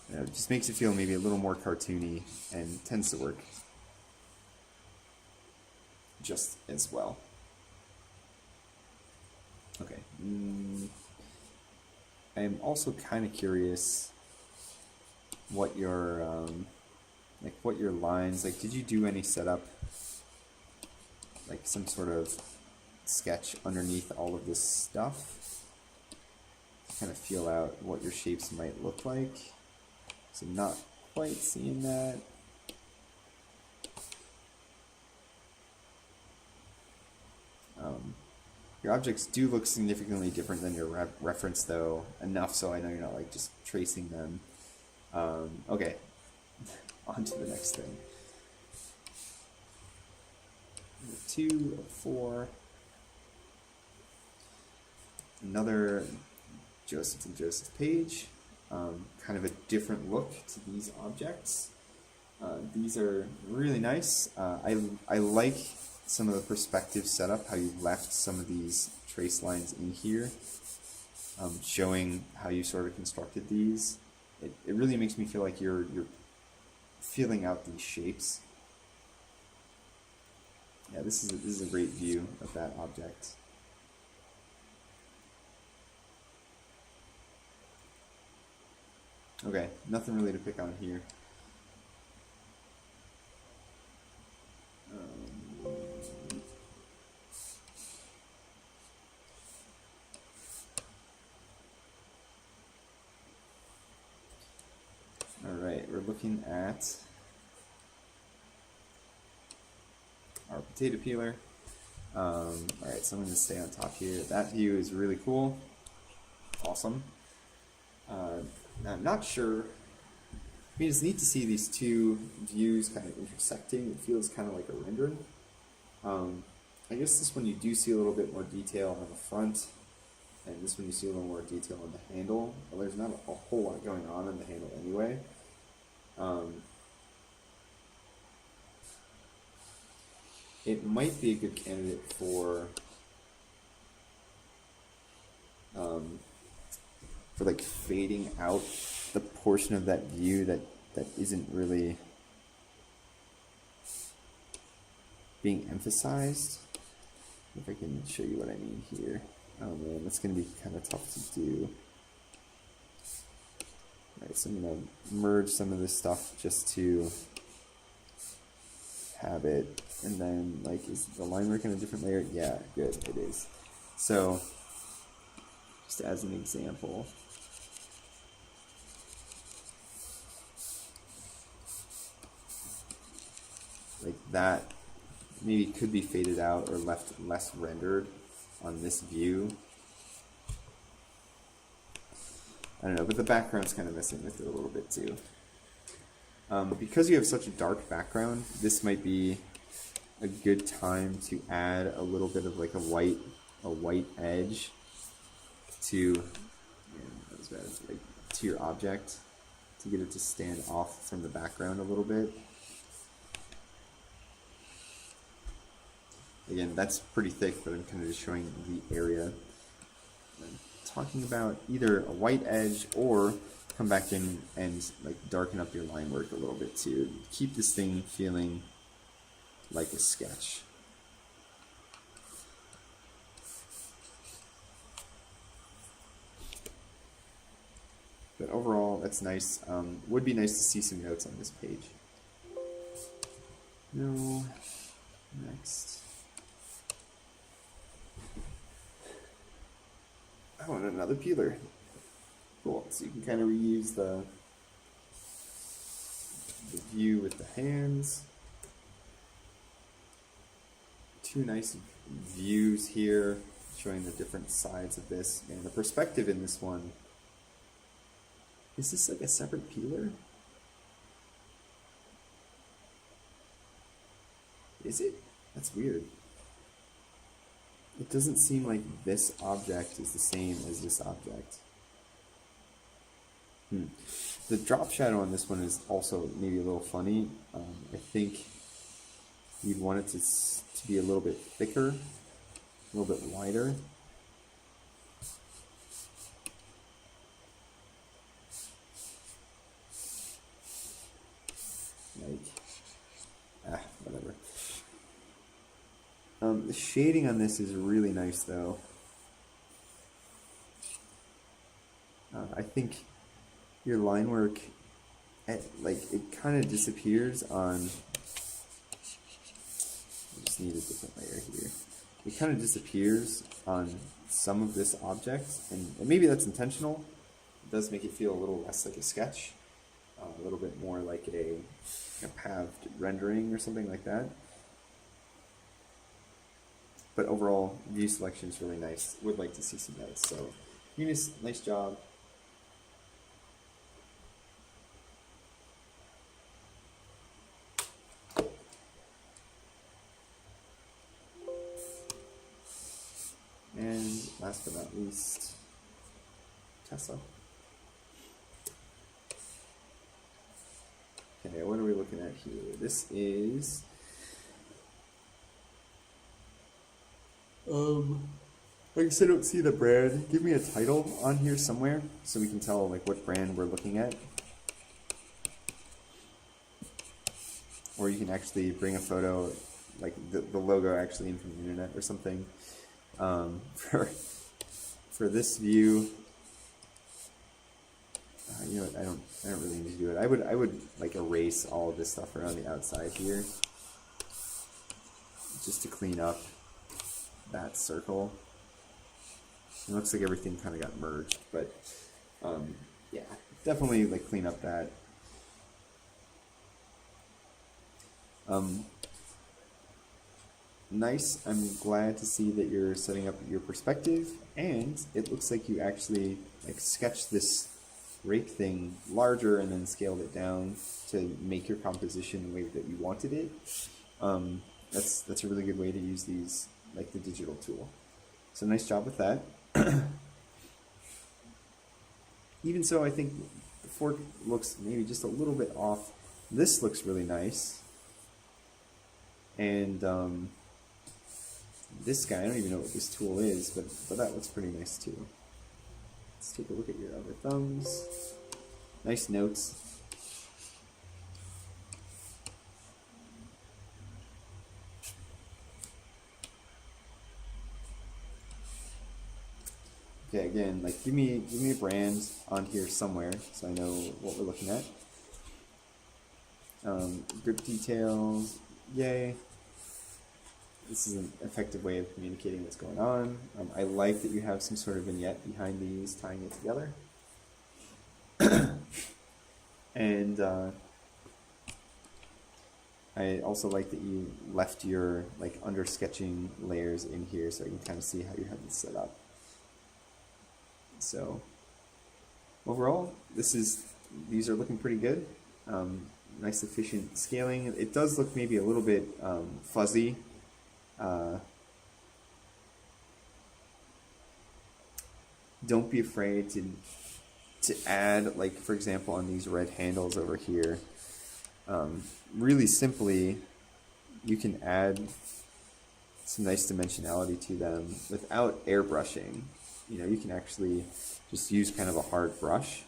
You know, it just makes it feel maybe a little more cartoony and tends to work just as well. Okay. I'm also kind of curious what your like what your lines, like did you do any setup, like some sort of sketch underneath all of this stuff to kind of feel out what your shapes might look like? So I'm not quite seeing that. Your objects do look significantly different than your reference though, enough so I know you're not like just tracing them. Okay, on to the next thing. 2 of 4. Another Joseph and Joseph page. Kind of a different look to these objects. These are really nice. I like some of the perspective setup, how you left some of these trace lines in here, showing how you sort of constructed these. It really makes me feel like you're feeling out these shapes. Yeah, this is a great view of that object. Okay, nothing really to pick on here. Alright, we're looking at our potato peeler. Alright, so I'm going to stay on top here. That view is really cool. Awesome. Now, I'm not sure. I mean, it's neat to see these two views kind of intersecting. It feels kind of like a rendering. I guess this one you do see a little bit more detail on the front. And this one you see a little more detail on the handle. Well, there's not a whole lot going on in the handle anyway. It might be a good candidate for like fading out the portion of that view that isn't really being emphasized. If I can show you what I mean here. Oh man, that's going to be kind of tough to do. Alright, so I'm going to merge some of this stuff just to have it. And then, like, is the line work in a different layer? Yeah, good, it is. So, just as an example, like that maybe could be faded out or left less rendered on this view. I don't know, but the background's kind of messing with it a little bit too. Because you have such a dark background, this might be a good time to add a little bit of like a white edge to like to your object to get it to stand off from the background a little bit. Again, that's pretty thick, but I'm kind of just showing the area. I'm talking about either a white edge or come back in and like darken up your line work a little bit too. Keep this thing feeling like a sketch. But overall, that's nice. Would be nice to see some notes on this page. No. Next. Oh, and another peeler. Cool. So you can kind of reuse the view with the hands. Two nice views here showing the different sides of this. And the perspective in this one, is this like a separate peeler? Is it? That's weird. It doesn't seem like this object is the same as this object. The drop shadow on this one is also maybe a little funny. I think you'd want it to be a little bit thicker, a little bit wider. Like, whatever. The shading on this is really nice though. I think your line work, like, it kind of disappears on, I just need a different layer here. It kind of disappears on some of this object, and maybe that's intentional. It does make it feel a little less like a sketch, a little bit more like a paved rendering or something like that. But overall, view selection is really nice. Would like to see some notes. So, Eunice, nice job. And last but not least, Tessa. Okay, what are we looking at here? This is I guess I don't see the brand. Give me a title on here somewhere so we can tell like what brand we're looking at. Or you can actually bring a photo, like the logo actually in from the internet or something. For this view, you know what, I don't really need to do it. I would like erase all of this stuff around the outside here just to clean up that circle. It looks like everything kind of got merged, but yeah, definitely like clean up that. Nice. I'm glad to see that you're setting up your perspective, and it looks like you actually like sketched this rake thing larger and then scaled it down to make your composition the way that you wanted it. That's a really good way to use these, like the digital tool. So nice job with that. even so, I think the fork looks maybe just a little bit off. This looks really nice. And this guy, I don't even know what this tool is, but that looks pretty nice too. Let's take a look at your other thumbs. Nice notes. Okay, again, like give me a brand on here somewhere so I know what we're looking at. Grip details, yay. This is an effective way of communicating what's going on. I like that you have some sort of vignette behind these, tying it together. And I also like that you left your like under sketching layers in here so I can kind of see how you have this set up. So overall, these are looking pretty good. Nice efficient scaling. It does look maybe a little bit fuzzy. Don't be afraid to add, like for example on these red handles over here, really simply you can add some nice dimensionality to them without airbrushing. You know, you can actually just use kind of a hard brush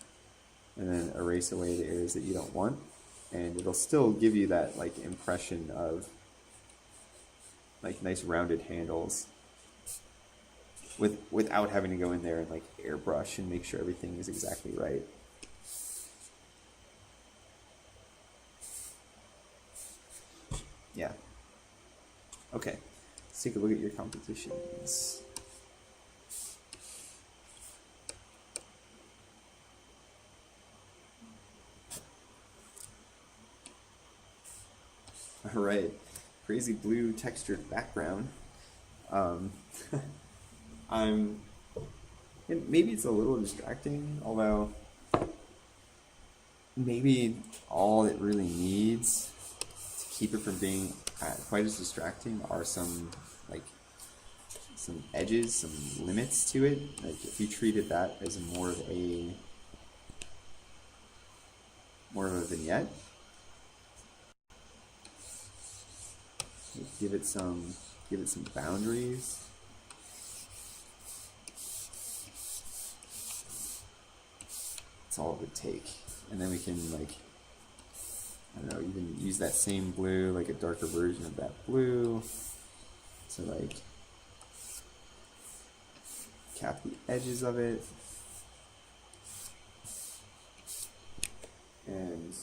and then erase away the areas that you don't want, and it'll still give you that like impression of like nice rounded handles without having to go in there and like airbrush and make sure everything is exactly right. Yeah. Okay, let's take a look at your compositions. All right, crazy blue textured background. Maybe it's a little distracting, although maybe all it really needs to keep it from being quite as distracting are some edges, some limits to it. Like if you treated that as more of a vignette, give it some boundaries. That's all it would take, and then we can like, I don't know, even use that same blue, like a darker version of that blue, to like cap the edges of it, and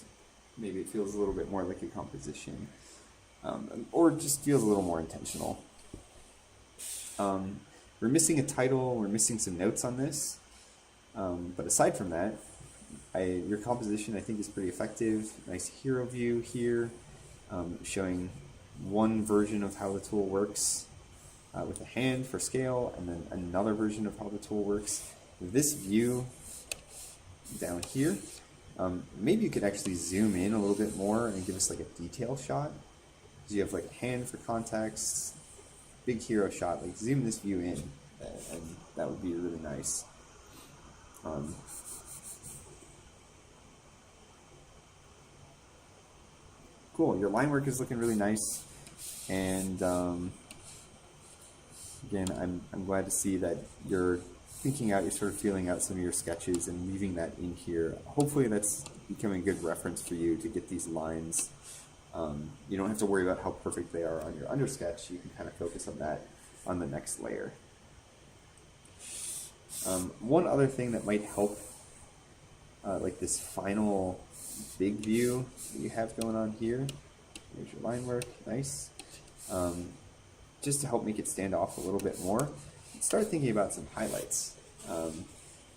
maybe it feels a little bit more like a composition, or just feels a little more intentional. We're missing a title, we're missing some notes on this, but aside from that, your composition I think is pretty effective. Nice hero view here, showing one version of how the tool works with a hand for scale, and then another version of how the tool works. This view down here, maybe you could actually zoom in a little bit more and give us like a detail shot. So you have like a hand for context, big hero shot, like zoom this view in, and that would be really nice. Cool, your line work is looking really nice, and again, I'm glad to see that you're thinking out, you're sort of feeling out some of your sketches and leaving that in here. Hopefully that's becoming a good reference for you to get these lines. You don't have to worry about how perfect they are on your undersketch. You can kind of focus on that on the next layer. One other thing that might help, like this final big view that you have going on here. Here's your line work, nice. Just to help make it stand off a little bit more, start thinking about some highlights.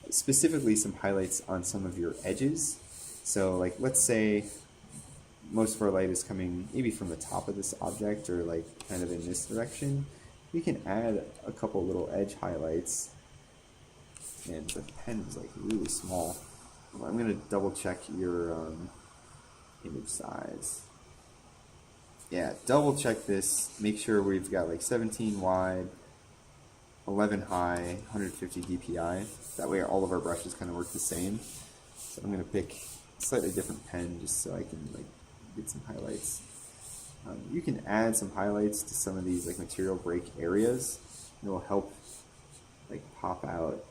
Specifically some highlights on some of your edges. So like, let's say most of our light is coming maybe from the top of this object or like kind of in this direction. We can add a couple little edge highlights. And the pen is like really small. I'm going to double check your image size. Yeah, double check this. Make sure we've got like 17 wide. 11 high, 150 DPI. That way all of our brushes kind of work the same. So I'm going to pick a slightly different pen just so I can like get some highlights. You can add some highlights to some of these like material break areas. It will help like pop out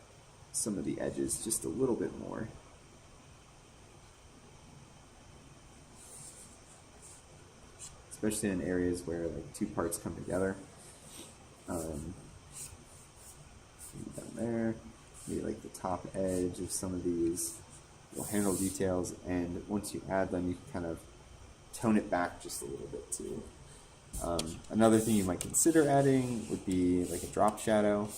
some of the edges just a little bit more. Especially in areas where like two parts come together. Down there, maybe like the top edge of some of these little handle details, and once you add them, you can kind of tone it back just a little bit too. Another thing you might consider adding would be like a drop shadow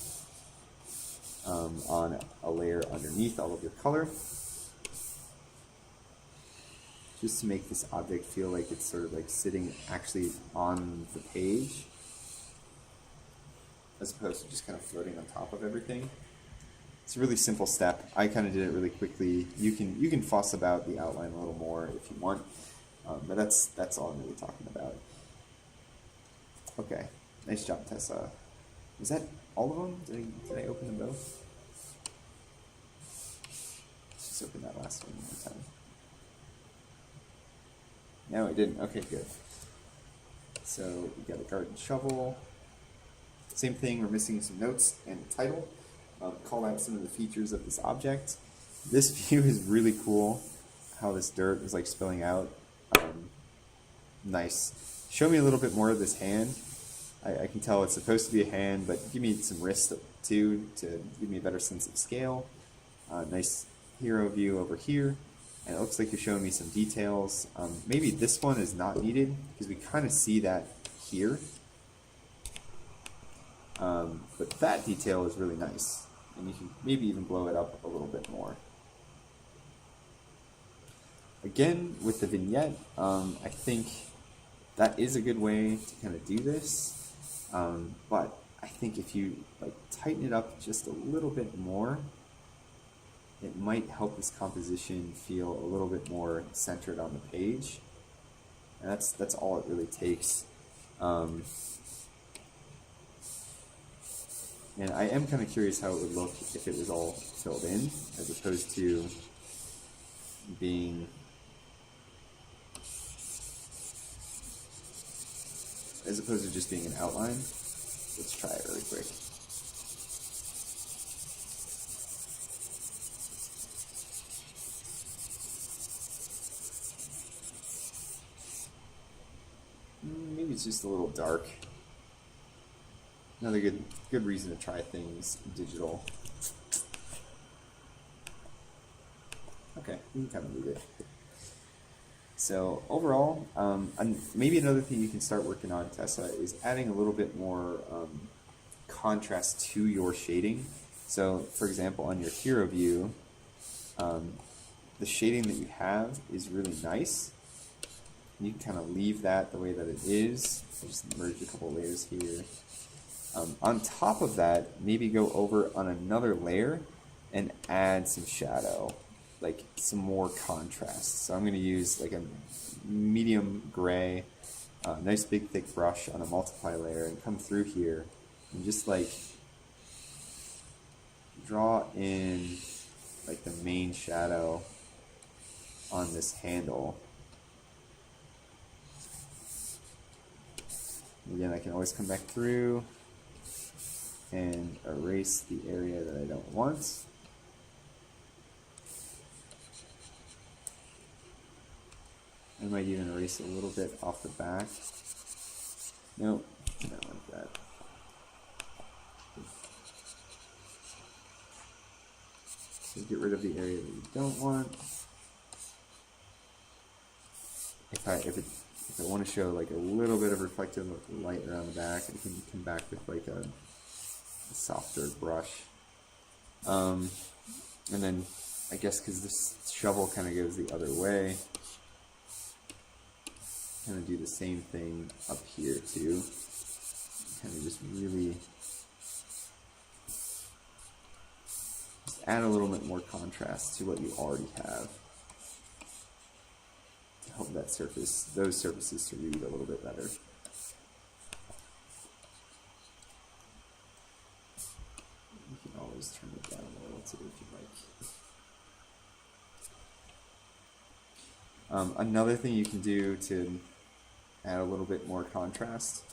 on a layer underneath all of your color, just to make this object feel like it's sort of like sitting actually on the page, as opposed to just kind of floating on top of everything. It's a really simple step. I kind of did it really quickly. You can fuss about the outline a little more if you want, but that's all I'm really talking about. Okay, nice job, Tessa. Was that all of them? Did I open them both? Let's just open that last one more time. No, I didn't. Okay, good. So we got a garden shovel. Same thing, we're missing some notes and a title. Call out some of the features of this object. This view is really cool, how this dirt is like spilling out. Nice. Show me a little bit more of this hand. I can tell it's supposed to be a hand, but give me some wrist too to give me a better sense of scale. Nice hero view over here. And it looks like you're showing me some details. Maybe this one is not needed because we kind of see that here. But that detail is really nice. And you can maybe even blow it up a little bit more. Again, with the vignette, I think that is a good way to kind of do this. But I think if you like tighten it up just a little bit more, it might help this composition feel a little bit more centered on the page. And that's all it really takes. And I am kind of curious how it would look if it was all filled in, as opposed to being, just being an outline. Let's try it really quick. Maybe it's just a little dark. Another good reason to try things digital. Okay, we can kind of leave it. So overall, maybe another thing you can start working on, Tessa, is adding a little bit more contrast to your shading. So, for example, on your hero view, the shading that you have is really nice. You can kind of leave that the way that it is. I'll just merge a couple layers here. On top of that, maybe go over on another layer and add some shadow, like some more contrast. So I'm going to use like a medium gray, nice big thick brush on a multiply layer and come through here and just like draw in like the main shadow on this handle. Again, I can always come back through and erase the area that I don't want. I might even erase a little bit off the back. Nope, not like that. So get rid of the area that you don't want. If I want to show like a little bit of reflective light around the back, I can come back with like a softer brush. And then I guess because this shovel kind of goes the other way, kind of do the same thing up here too. Kind of just really just add a little bit more contrast to what you already have to help that those surfaces to read a little bit better. too if you like. Another thing you can do to add a little bit more contrast,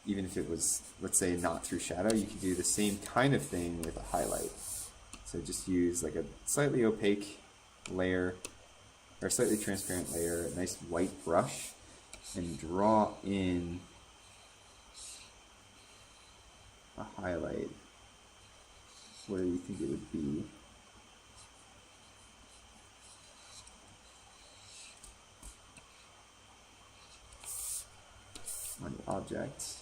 even if it was, let's say, not through shadow, you can do the same kind of thing with a highlight. So just use like a slightly opaque layer, or a slightly transparent layer, a nice white brush, and draw in a highlight where you think it would be. On the object.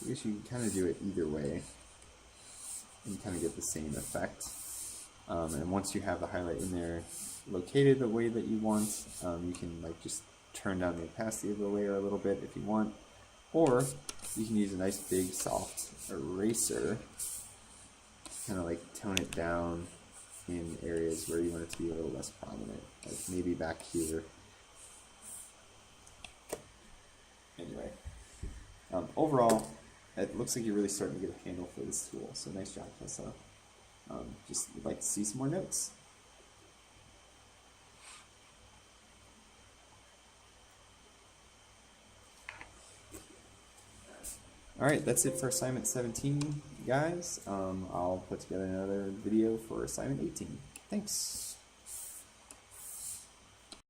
I guess you can kind of do it either way and kind of get the same effect. And once you have the highlight in there located the way that you want, you can like just turn down the opacity of the layer a little bit if you want, or you can use a nice big soft eraser, kind of like tone it down in areas where you want it to be a little less prominent, like maybe back here. Anyway, overall, it looks like you're really starting to get a handle for this tool, so nice job, Tessa. Just would like to see some more notes. Alright, that's it for assignment 17, guys. I'll put together another video for assignment 18. Thanks.